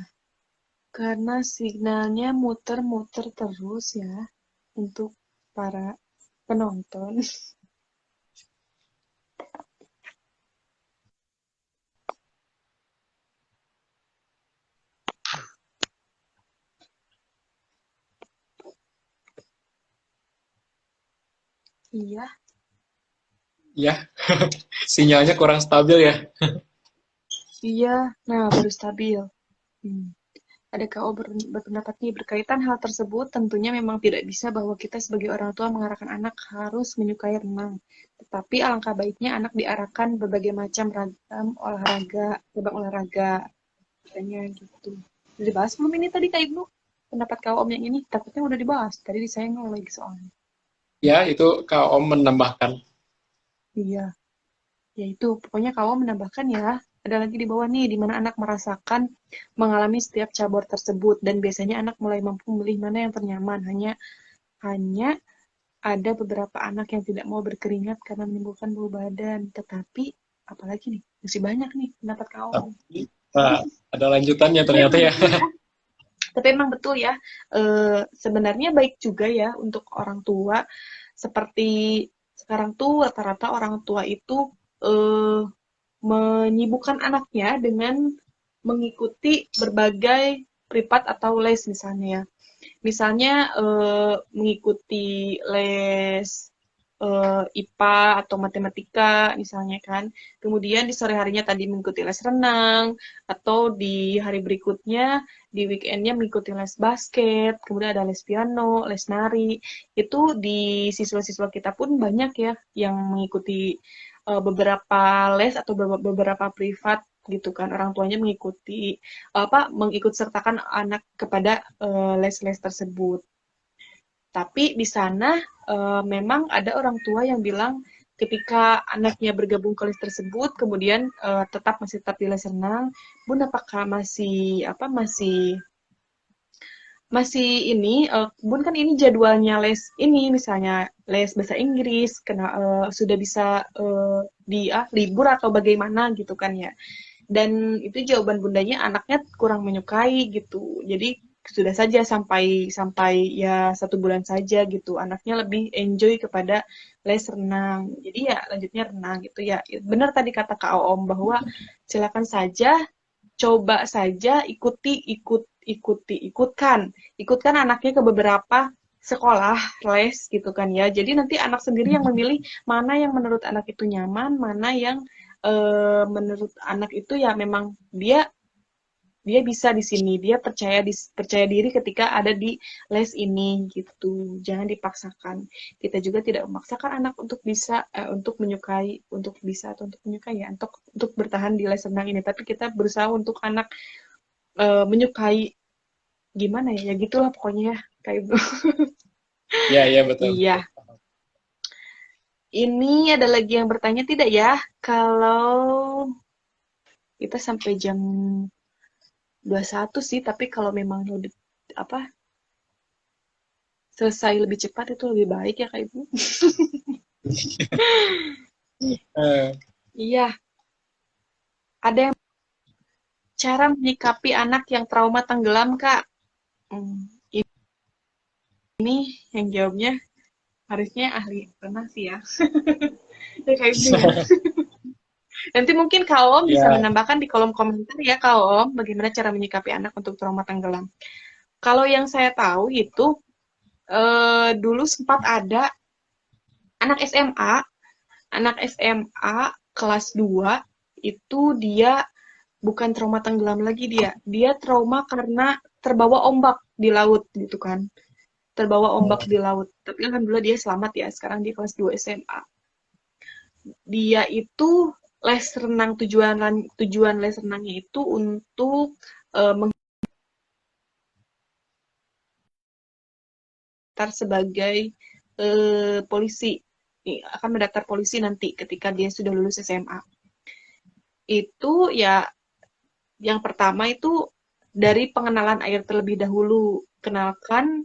karena signalnya muter-muter terus ya untuk para penonton. Iya, Ya, sinyalnya kurang stabil ya. iya. Nah, baru stabil. Hmm. Ada KO berpendapat nih, berkaitan hal tersebut, tentunya memang tidak bisa bahwa kita sebagai orang tua mengarahkan anak harus menyukai renang. Tetapi alangkah baiknya anak diarahkan berbagai macam ragam olahraga, cabang olahraga, katanya gitu. Udah dibahas belum ini tadi Kak Ibnu? Pendapat Kak Om yang ini, takutnya udah dibahas. Tadi saya ngomong lagi soalnya. Ya, itu Kak Om menambahkan. Iya, ya itu. Pokoknya Kak Om menambahkan ya, ada lagi di bawah nih, di mana anak merasakan mengalami setiap cabur tersebut. Dan biasanya anak mulai mampu memilih mana yang ternyaman. Hanya ada beberapa anak yang tidak mau berkeringat karena menimbulkan bau badan. Tetapi, apalagi nih, masih banyak nih pendapat Kak Om. Tapi ada lanjutannya Tapi ternyata emang ya. betul ya, tapi emang betul ya, sebenarnya baik juga ya untuk orang tua, seperti sekarang tuh rata-rata orang tua itu eh, menyibukkan anaknya dengan mengikuti berbagai privat atau les misalnya ya. Misalnya mengikuti les IPA atau matematika misalnya kan. Kemudian di sore harinya tadi mengikuti les renang, atau di hari berikutnya, di weekendnya mengikuti les basket, kemudian ada les piano, les nari. Itu di siswa-siswa kita pun banyak ya yang mengikuti beberapa les atau beberapa privat gitu kan, orang tuanya mengikuti mengikut sertakan anak kepada les-les tersebut. Tapi di sana memang ada orang tua yang bilang ketika anaknya bergabung ke les tersebut, kemudian masih tetap di les renang, Bun apakah masih ini, Bun kan ini jadwalnya les ini, misalnya les bahasa Inggris, sudah bisa libur atau bagaimana gitu kan ya. Dan itu jawaban bundanya anaknya kurang menyukai gitu. Jadi sudah saja sampai sampai ya 1 bulan saja gitu. Anaknya lebih enjoy kepada les renang. Jadi ya lanjutnya renang gitu ya. Benar tadi kata Kak Om bahwa silakan saja, coba saja ikutkan anaknya ke beberapa sekolah les gitu kan ya. Jadi nanti anak sendiri yang memilih mana yang menurut anak itu nyaman, mana yang menurut anak itu ya memang dia dia bisa di sini, dia percaya diri ketika ada di les ini gitu. Jangan dipaksakan. Kita juga tidak memaksakan anak untuk bisa untuk menyukai, untuk bisa atau untuk menyukai ya, untuk bertahan di les renang ini, tapi kita berusaha untuk anak menyukai, gimana ya? Ya gitulah pokoknya ya, kayak itu. Ya, ya betul. Iya. Ini ada lagi yang bertanya tidak ya? Kalau kita sampai jam 21 sih, tapi kalau memang lebih apa selesai lebih cepat itu lebih baik ya Kak Ibu. Eh, Iya, ada yang cara menyikapi anak yang trauma tenggelam, Kak. Hmm, ini yang jawabnya harusnya ahli renang sih ya. Ya Kak Ibu ya. Nanti mungkin Kak Om bisa ya, menambahkan di kolom komentar ya Kak Om, bagaimana cara menyikapi anak untuk trauma tenggelam. Kalau yang saya tahu itu dulu sempat ada anak SMA, anak SMA kelas 2 itu dia bukan trauma tenggelam lagi dia. Dia trauma karena terbawa ombak di laut gitu kan. Terbawa ombak di laut. Tapi alhamdulillah dia selamat ya. Sekarang dia kelas 2 SMA. Dia itu tujuan les renangnya itu untuk mendaftar sebagai polisi. Akan mendaftar polisi nanti ketika dia sudah lulus SMA. Itu ya yang pertama itu dari pengenalan air terlebih dahulu. Kenalkan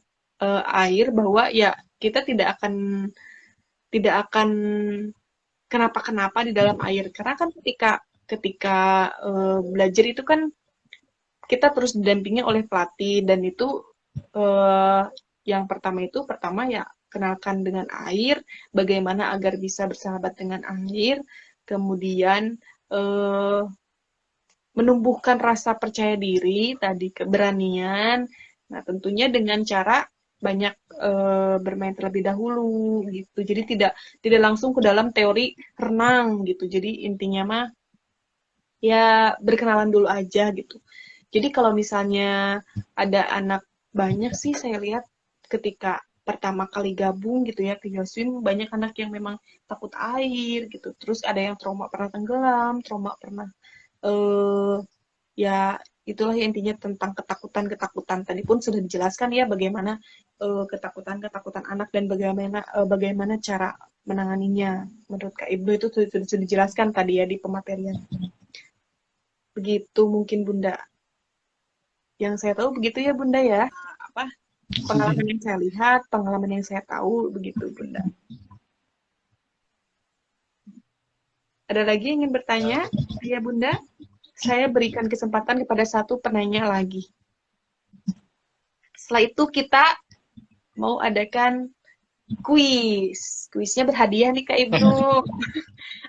air bahwa ya kita tidak akan kenapa-kenapa di dalam air. Karena kan ketika belajar itu kan kita terus didampingi oleh pelatih, dan itu yang pertama ya kenalkan dengan air, bagaimana agar bisa bersahabat dengan air, kemudian menumbuhkan rasa percaya diri, tadi keberanian. Nah, tentunya dengan cara banyak bermain terlebih dahulu gitu. Jadi tidak langsung ke dalam teori renang gitu. Jadi intinya mah ya berkenalan dulu aja gitu. Jadi kalau misalnya ada anak, banyak sih saya lihat ketika pertama kali gabung gitu ya ke Yoswim, banyak anak yang memang takut air gitu. Terus ada yang trauma pernah tenggelam, trauma pernah ya itulah ya intinya tentang ketakutan-ketakutan. Tadi pun sudah dijelaskan ya bagaimana ketakutan-ketakutan anak dan bagaimana cara menanganinya. Menurut Kak Ibnu itu sudah dijelaskan tadi ya di pematerian. Begitu mungkin Bunda. Yang saya tahu begitu ya Bunda ya. Pengalaman yang saya lihat, pengalaman yang saya tahu begitu Bunda. Ada lagi yang ingin bertanya ya Bunda? Saya berikan kesempatan kepada satu penanya lagi. Setelah itu kita mau adakan kuis. Kuisnya berhadiah nih Kak Ibnu.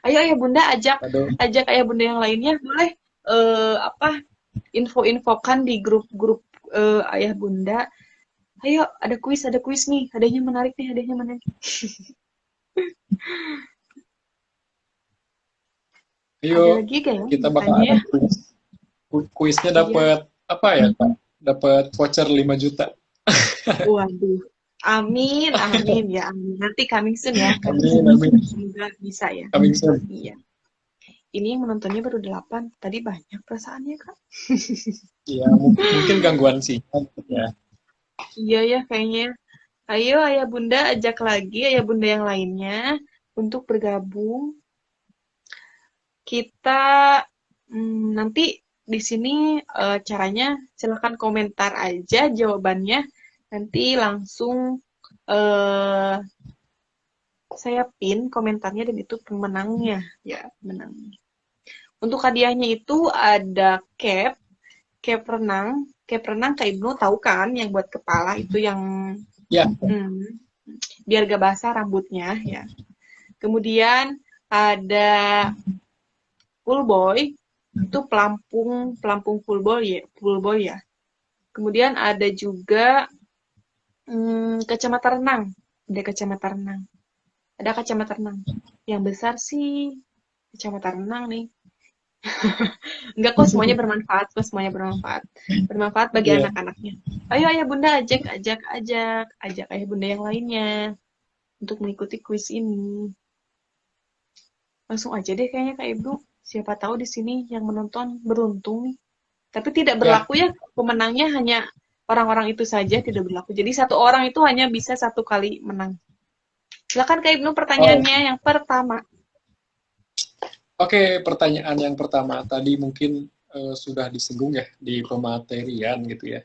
Ayo Ayah Bunda ajak Ayah Bunda yang lainnya, boleh info-infokan di grup-grup Ayah Bunda. Ayo ada kuis nih, hadiahnya menarik. Ayo, ada lagi kan ya? Kita bakal ada kuisnya dapat apa ya, Pak? Dapat voucher 5 juta. Waduh. Amin ya, amin. Nanti coming soon ya. Amin. Semoga bisa ya. Coming soon. Iya. Ini yang menontonnya baru 8. Tadi banyak perasaannya, Kak. Iya, mungkin gangguan sinyal ya. Iya ya, kayaknya. Ayo Ayah Bunda ajak lagi Ayah Bunda yang lainnya untuk bergabung. Kita nanti di sini caranya silakan komentar aja jawabannya. Nanti langsung saya pin komentarnya dan itu pemenangnya ya, menangnya. Untuk hadiahnya itu ada cap renang Kak Ibnu tahu kan yang buat kepala itu yang ya. Biar gak basah rambutnya ya. Kemudian ada full boy, itu pelampung full boy ya. Kemudian ada juga kacamata renang. Ada kacamata renang. Yang besar sih kacamata renang nih. Enggak kok, semuanya bermanfaat. Bermanfaat bagi anak-anaknya. Ayo Ayah Bunda ajak Ayah Bunda yang lainnya untuk mengikuti kuis ini. Langsung aja deh kayaknya Kak Ibnu. Siapa tahu di sini yang menonton beruntung nih. Tapi tidak berlaku ya pemenangnya hanya orang-orang itu saja, tidak berlaku. Jadi satu orang itu hanya bisa 1 kali menang. Silakan Kak Ibnu pertanyaannya yang pertama. Oke, pertanyaan yang pertama tadi mungkin sudah disinggung ya di pematerian gitu ya,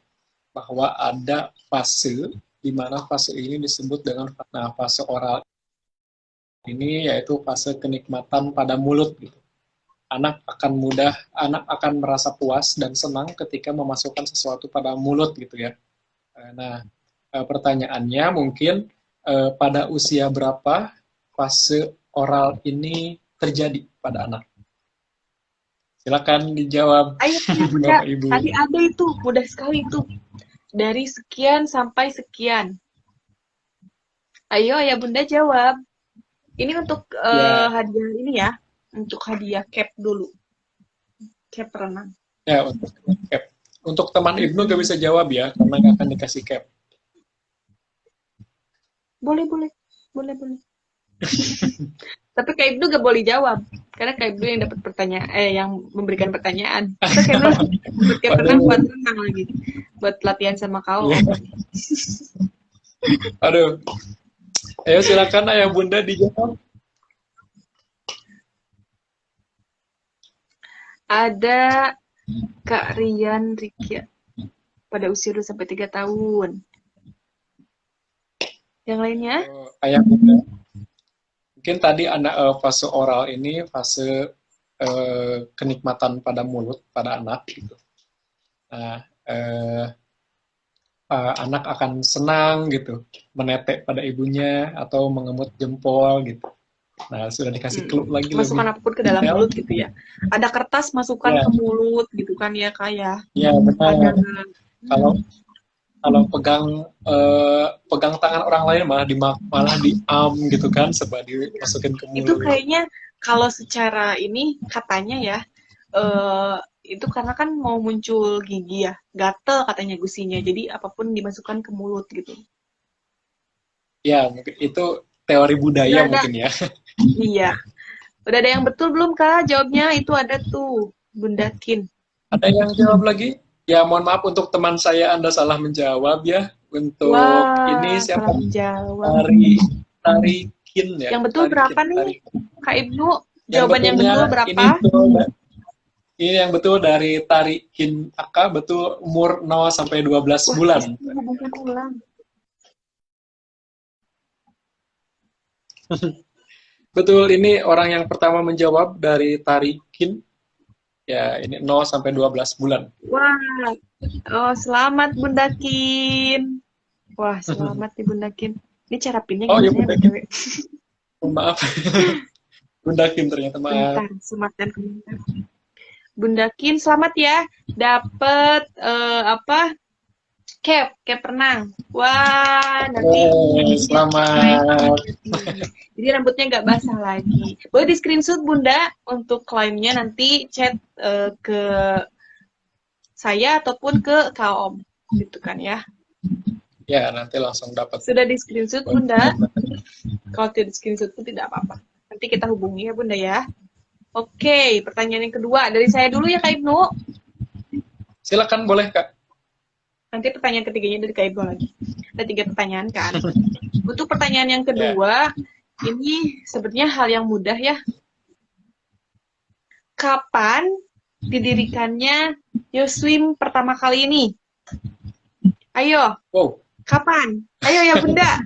bahwa ada fase di mana fase ini disebut dengan fase oral ini, yaitu fase kenikmatan pada mulut gitu. Anak akan merasa puas dan senang ketika memasukkan sesuatu pada mulut gitu ya. Nah, pertanyaannya mungkin pada usia berapa fase oral ini terjadi pada anak? Silakan dijawab. Ayo Bunda, tadi ada itu, mudah sekali itu. Dari sekian sampai sekian. Ayo Ayah Bunda jawab. Ini untuk hadiah ini ya, untuk hadiah cap dulu. Cap renang. Ya, untuk cap. Untuk teman Ibnu gak bisa jawab ya, karena gak akan dikasih cap. Boleh. Tapi Kak Ibnu gak boleh jawab, karena Kak Ibnu yang dapat pertanyaan, yang memberikan pertanyaan. Terus Kak Ibnu dapat cap renang buat renang lagi, buat latihan sama kau. Aduh, ayo silakan ayah bunda dijawab. Ada Kak Rian Rikia pada usia 2 sampai 3 tahun. Yang lainnya? Ayah bunda. Mungkin tadi anak fase oral ini fase kenikmatan pada mulut pada anak gitu. Nah, anak akan senang gitu menetek pada ibunya atau mengemut jempol gitu. Nah, sudah dikasih clue lagi lebih Masukkan apapun ke dalam detail. mulut gitu ya. Ada kertas masukkan Ya, ke mulut gitu kan ya kayak. ya benar. Ada Kalau kalau pegang tangan orang lain malah diam gitu kan, sebab dimasukin ke itu mulut. kayaknya kalau secara ini katanya ya itu karena kan mau muncul gigi ya, gatel katanya gusinya. Jadi apapun dimasukkan ke mulut gitu. Ya, mungkin itu teori budaya Udah ada. mungkin ya. Iya. Udah ada yang betul belum Kak? Jawabnya itu ada tuh, Bunda Kin. Ada yang jawab lagi? Ya, mohon maaf untuk teman saya, Anda salah menjawab ya. Untuk ini Wah, siapa? salah menjawab. Tarikin ya. Yang betul Tarikin, berapa nih? Kak Ibnu, Yang jawaban yang betulnya betul ini berapa? tuh, ini yang betul dari Tarikin Aka, betul umur 0 sampai 12 Wah, bulan. bisa hubungkan ulang. Betul, ini orang yang pertama menjawab dari Tarikin. Ya, ini 0 sampai 12 bulan. Wah, oh selamat Bunda Kin. Wah, selamat nih Bunda Kin. Ini cara pinnya Oh ya gimana ya, Bunda BTW? Kin, maaf. Bunda Kin ternyata, maaf. Bentar, semat dan komentar. Bunda Kin, selamat ya. Dapat apa? Cap renang. Wah, nanti giginya Selamat. jadi rambutnya nggak basah lagi. Boleh di screenshot Bunda untuk klaimnya nanti chat ke saya ataupun ke Kaom gitu kan ya. Ya, nanti langsung dapat. Sudah di screenshot Bunda? Kalau tidak di screenshot pun tidak apa-apa. Nanti kita hubungi ya Bunda ya. Oke, pertanyaan yang kedua dari saya dulu ya Kak Ibnu. Silakan, boleh Kak. Nanti pertanyaan ketiganya dari Kak Ibnu lagi. Ada 3 pertanyaan kan. Untuk pertanyaan yang kedua, ini sebenarnya hal yang mudah ya. Kapan didirikannya Yoswim pertama kali ini? Ayo. Wow. Kapan? Ayo ya Bunda.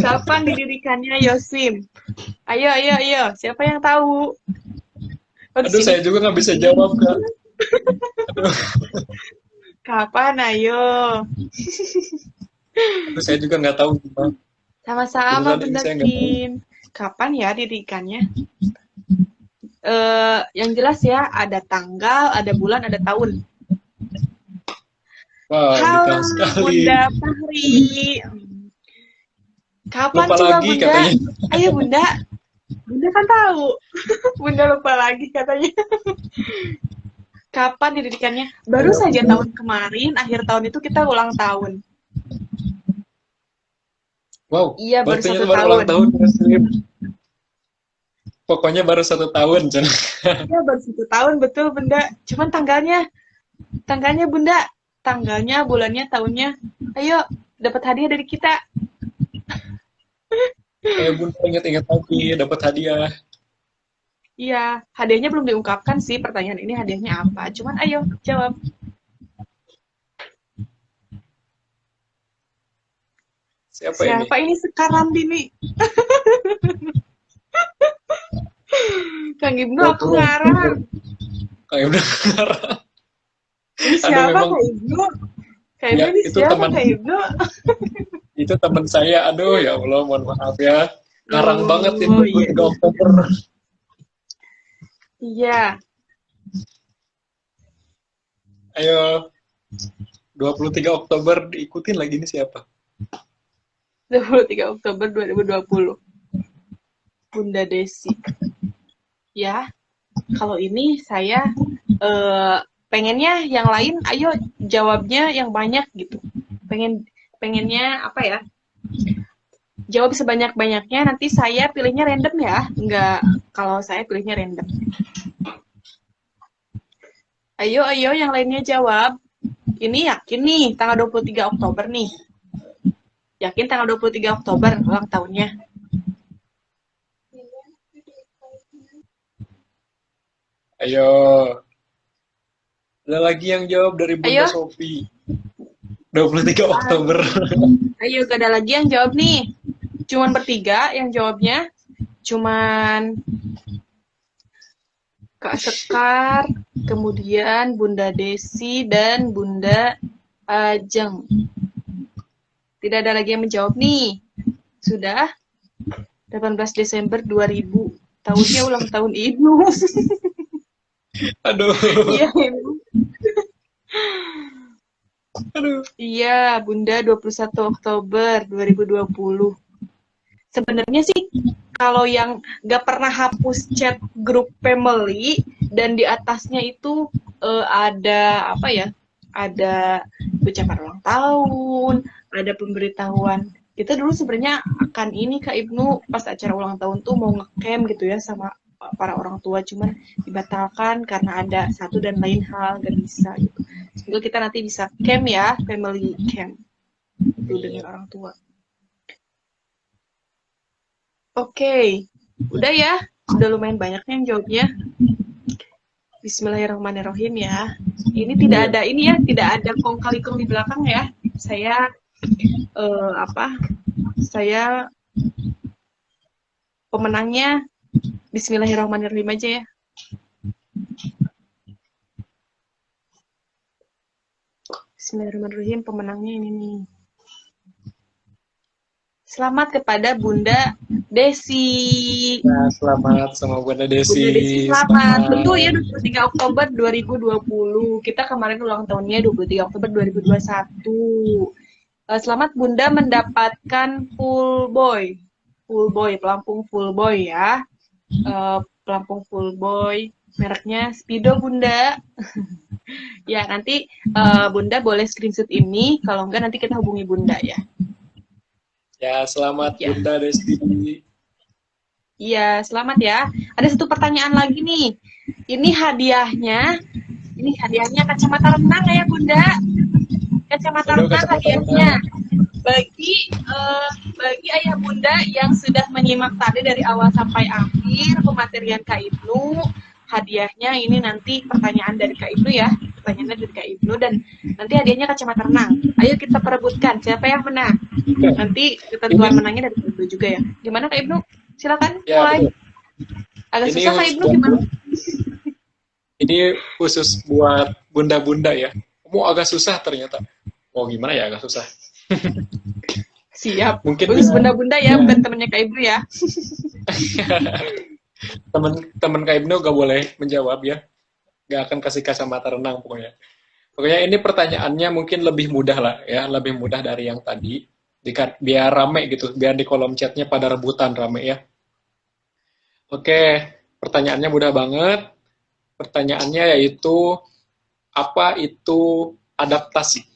Kapan didirikannya Yoswim? Ayo. Siapa yang tahu? Aduh, saya juga nggak bisa jawab, Kak. Aduh. Kapan? Ayo. Aduh, saya juga nggak tahu. Sama-sama Bunda Kin. Kapan ya didirikannya? Yang jelas ya, ada tanggal, ada bulan, ada tahun. Wow, halo sekali. Bunda Fahri. Kapan lupa coba lagi, Bunda? Katanya. Ayo Bunda. Bunda kan tahu. Bunda lupa lagi katanya. Kapan didirikannya? Baru saja tahun kemarin, akhir tahun itu kita ulang tahun. Wow, iya baru 1 tahun. Ulang tahun. Pokoknya baru 1 tahun. Iya baru 1 tahun, betul Bunda. Cuman tanggalnya Bunda. Tanggalnya, bulannya, tahunnya. Ayo, dapat hadiah dari kita. Ayo Bunda ingat-ingat lagi, dapat hadiah. Iya, hadiahnya belum diungkapkan sih pertanyaan ini hadiahnya apa. Cuman ayo, jawab. Siapa ini sekarang Dini? Kang Ibnu aku ngarang. Kang Ibnu ngarang. Ini siapa Kang Ibnu? Kang Ibnu ini siapa Kang Ibnu? Itu teman saya, aduh ya Allah, mohon maaf ya. Ngarang banget ini 23 Oktober. Iya. Ayo, 23 Oktober diikutin lagi nih siapa? 23 Oktober 2020. Bunda Desi. Ya, kalau ini saya pengennya yang lain, ayo jawabnya yang banyak gitu. Pengennya apa ya? Jawab sebanyak-banyaknya, nanti saya pilihnya random ya. Enggak, kalau saya pilihnya random. Ayo yang lainnya jawab. Ini yakin nih, tanggal 23 Oktober nih. Yakin tanggal 23 Oktober ulang tahunnya? Ayo, ada lagi yang jawab dari Bunda Ayo, Sofi. 23 Oktober. ayo gak ada lagi yang jawab nih. Cuman bertiga yang jawabnya. Cuman Kak Sekar, kemudian Bunda Desi, dan Bunda Ajeng. Tidak ada lagi yang menjawab nih. Sudah 18 Desember 2000. Tahunnya ulang tahun Ibnu. Aduh. Iya, Ibnu. Aduh. Iya, Bunda 21 Oktober 2020. Sebenarnya sih kalau yang gak pernah hapus chat grup family dan di atasnya itu ada apa ya? Ada ucapan ulang tahun, ada pemberitahuan. Kita dulu sebenarnya akan ini Kak Ibnu pas acara ulang tahun tuh mau ngecamp gitu ya sama para orang tua, cuman dibatalkan karena ada satu dan lain hal gak bisa gitu. Semoga kita nanti bisa camp ya, family camp itu dengan orang tua. Oke, udah ya, udah lumayan banyak yang jawabnya. Bismillahirrahmanirrahim ya. Ini tidak ada ini ya, tidak ada kong kali kong di belakang ya. Saya apa? Saya pemenangnya Bismillahirrahmanirrahim aja ya. Bismillahirrahmanirrahim, pemenangnya ini nih. Selamat kepada Bunda Desi. Nah, selamat sama Bunda Desi. Bunda Desi selamat. Betul ya, 23 Oktober 2020. Kita kemarin ulang tahunnya 23 Oktober 2021. Selamat Bunda mendapatkan full boy. Full boy, pelampung full boy ya. Pelampung full boy. Mereknya Speedo Bunda. Ya, nanti Bunda boleh screenshot ini. Kalau enggak nanti kita hubungi Bunda ya. Ya, selamat ya. Bunda Desi. Iya, selamat ya. Ada satu pertanyaan lagi nih. Ini hadiahnya kacamata renang ya Bunda. Kacamata renang hadiahnya. Bagi ayah Bunda yang sudah menyimak tadi dari awal sampai akhir pematerian Kak Ibnu, hadiahnya ini nanti pertanyaan dari Kak Ibnu ya. Pertanyaannya dari Kak Ibnu dan nanti hadiahnya kacamata renang. Ayo kita perebutkan siapa yang menang. Nanti ketentuan menangnya dari Kak Ibnu juga ya. Gimana Kak Ibnu? Silakan ya, mulai. Betul. Agak ini susah Kak Ibnu gimana? Ini khusus buat bunda-bunda ya. Kamu agak susah ternyata. Oh gimana ya agak susah. Siap. Mungkin khusus bunda-bunda ya, bukan temennya Kak Ibnu ya. Temen Kak Ibnu gak boleh menjawab ya. Gak akan kasih kacamata renang pokoknya. Pokoknya ini pertanyaannya mungkin lebih mudah lah ya, lebih mudah dari yang tadi. Biar rame gitu, biar di kolom chatnya pada rebutan rame ya. Oke, pertanyaannya mudah banget. Pertanyaannya yaitu, apa itu adaptasi?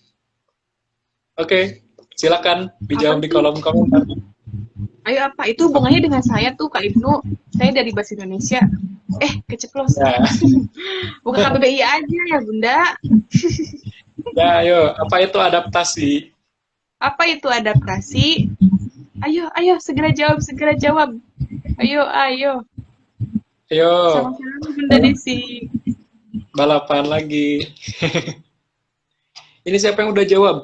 Oke, silakan dijawab di kolom komentar. Ayo apa? Itu hubungannya dengan saya tuh Kak Ibnu. Saya dari Bahasa Indonesia. Keceplos. Ya. Bukan KBBI aja ya Bunda. Ya, ayo. Apa itu adaptasi? Apa itu adaptasi? Ayo, segera jawab. Ayo. Ayo. Sama-sama Bunda Desi. Balapan lagi. Ini siapa yang udah jawab?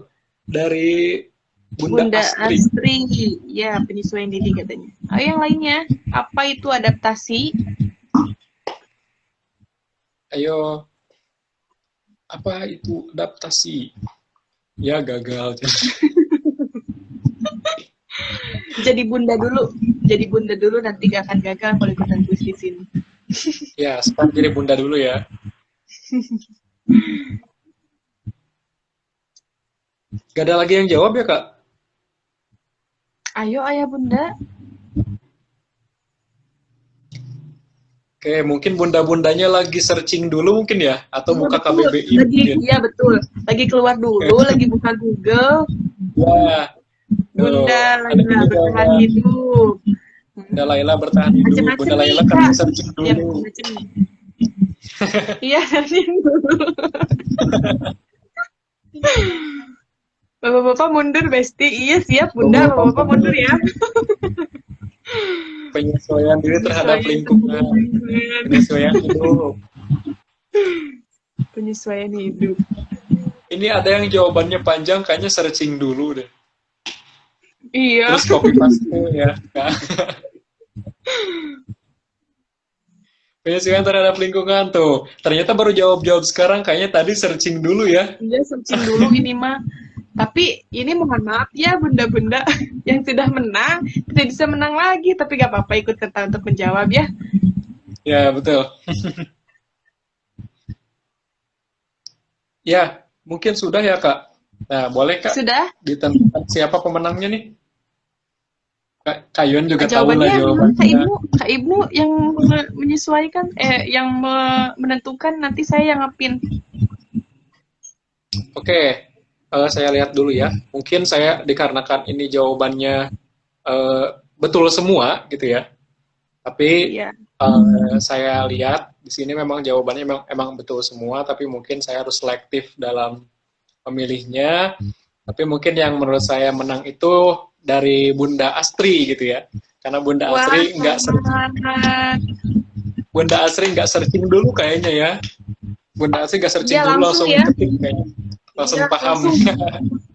Dari Bunda Astri. Ya, penyesuaian diri katanya. Ayo yang lainnya. Apa itu adaptasi? Ayo. Apa itu adaptasi? Ya, gagal. Jadi bunda dulu nanti gak akan gagal kalau ikutan kuis di sini. Ya, sekarang jadi bunda dulu ya. Gak ada lagi yang jawab ya Kak? Ayo ayah Bunda. Oke, mungkin bunda-bundanya lagi searching dulu mungkin ya, atau buka KBBI. Iya betul, lagi keluar dulu, lagi buka Google. Ya. Bunda Laila bertahan hidup. Bunda Laila bertahan hidup. Bunda Laila kan searching dulu. Iya, searching dulu. Bapak-bapak mundur, Besti. Iya, siap, Bunda. Bapak-bapak Bapak-bapak mundur ya. penyesuaian diri terhadap Penyesuaian terhadap lingkungan, lingkungan. penyesuaian hidup. Penyesuaian hidup. Ini ada yang jawabannya panjang, kayaknya searching dulu deh. Iya. Terus copy paste ya. Penyesuaian terhadap lingkungan tuh. Ternyata baru jawab-jawab sekarang, kayaknya tadi searching dulu ya. Iya, searching dulu ini mah. Tapi ini mohon maaf ya bunda-bunda yang sudah menang tidak bisa menang lagi. Tapi gak apa-apa ikut serta untuk menjawab ya. Ya, betul. Ya, mungkin sudah ya, Kak. Nah, boleh, Kak, Sudah? ditentukan siapa pemenangnya nih? Kak Yun juga tahu lah Jawabannya memang jawabannya. Kak Ibnu yang menyesuaikan, yang menentukan. Nanti saya yang ngapin. Oke, saya lihat dulu ya. Mungkin saya dikarenakan ini jawabannya betul semua gitu ya. Tapi Iya. saya lihat di sini memang jawabannya emang betul semua, tapi mungkin saya harus selektif dalam memilihnya. Tapi mungkin yang menurut saya menang itu dari Bunda Astri gitu ya. Karena Wah, Bunda Astri nggak searching dulu kayaknya ya. Bunda Astri nggak searching iya dulu, langsung langsung ya. ketik kayaknya. Langsung Iya, paham. langsung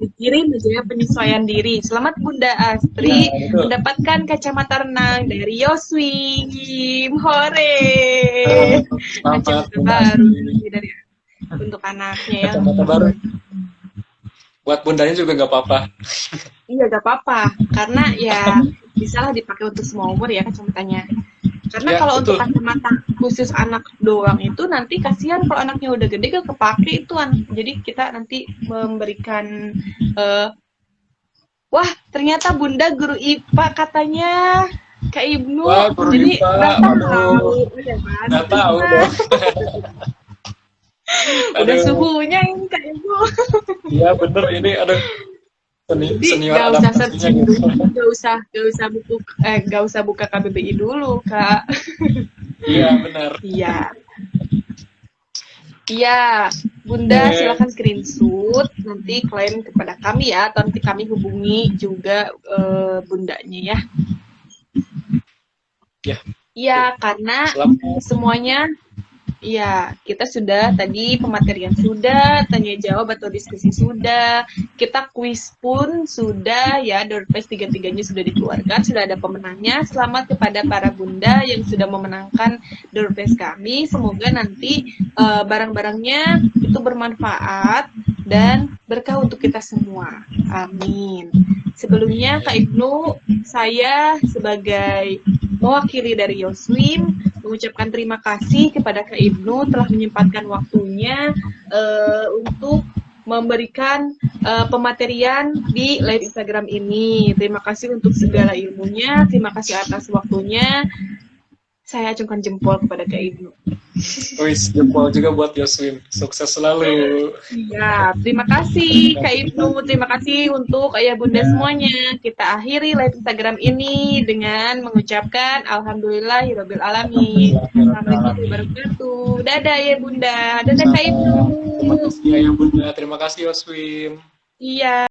dikirim aja ya penyesuaian diri. Selamat Bunda Astri Nah, itu. mendapatkan kacamata renang dari Yoswim. Hore! Selamat Kacamata Bunda baru Astri. dari untuk anaknya ya. Kacamata baru. Buat bundanya juga nggak apa-apa. Iya, gak apa-apa. Karena ya bisalah dipakai untuk semua umur ya kacamatanya. Karena Ya, kalau untuk betul. kacamata khusus anak doang itu nanti kasihan kalau anaknya udah gede kan kepake itu jadi kita nanti memberikan wah ternyata Bunda guru IPA katanya Kak Ibnu. Wah, guru Jadi IPA, udah tahu aduh, ya kan? nggak tahu Nah, dong. udah Aduh, suhunya ini Kak Ibnu. ya bener ini ada Jadi senior gak usah adaptasinya searching gitu. dulu, gak usah buka KBBI dulu Kak. Iya, benar. Iya. Iya, Bunda silakan screenshot nanti klaim kepada kami ya, atau nanti kami hubungi juga bundanya ya. Ya. Iya, karena Selamat. semuanya, iya kita sudah tadi pematerian sudah, tanya jawab atau diskusi sudah, kita kuis pun sudah ya, door prize 3-3-nya sudah dikeluarkan, sudah ada pemenangnya. Selamat kepada para bunda yang sudah memenangkan door prize kami. Semoga nanti barang-barangnya itu bermanfaat dan berkah untuk kita semua. Amin. Sebelumnya Kak Ibnu, saya sebagai mewakili dari Yoswim mengucapkan terima kasih kepada Kak Ibnu telah menyempatkan waktunya untuk memberikan pematerian di live Instagram ini. Terima kasih untuk segala ilmunya, terima kasih atas waktunya. Saya acungkan jempol kepada Kak Ibnu. Wis, jempol juga buat Yoswin. Sukses selalu. Ya, terima kasih Kak Ibnu, terima kasih untuk ayah bunda semuanya. Kita akhiri live Instagram ini dengan mengucapkan Alhamdulillahirabbil alamin. Assalamualaikum warahmatullahi wabarakatuh. Dadah ya bunda, dadah Kak Ibnu. Terima kasih ya Bunda, terima kasih Yoswin. Iya.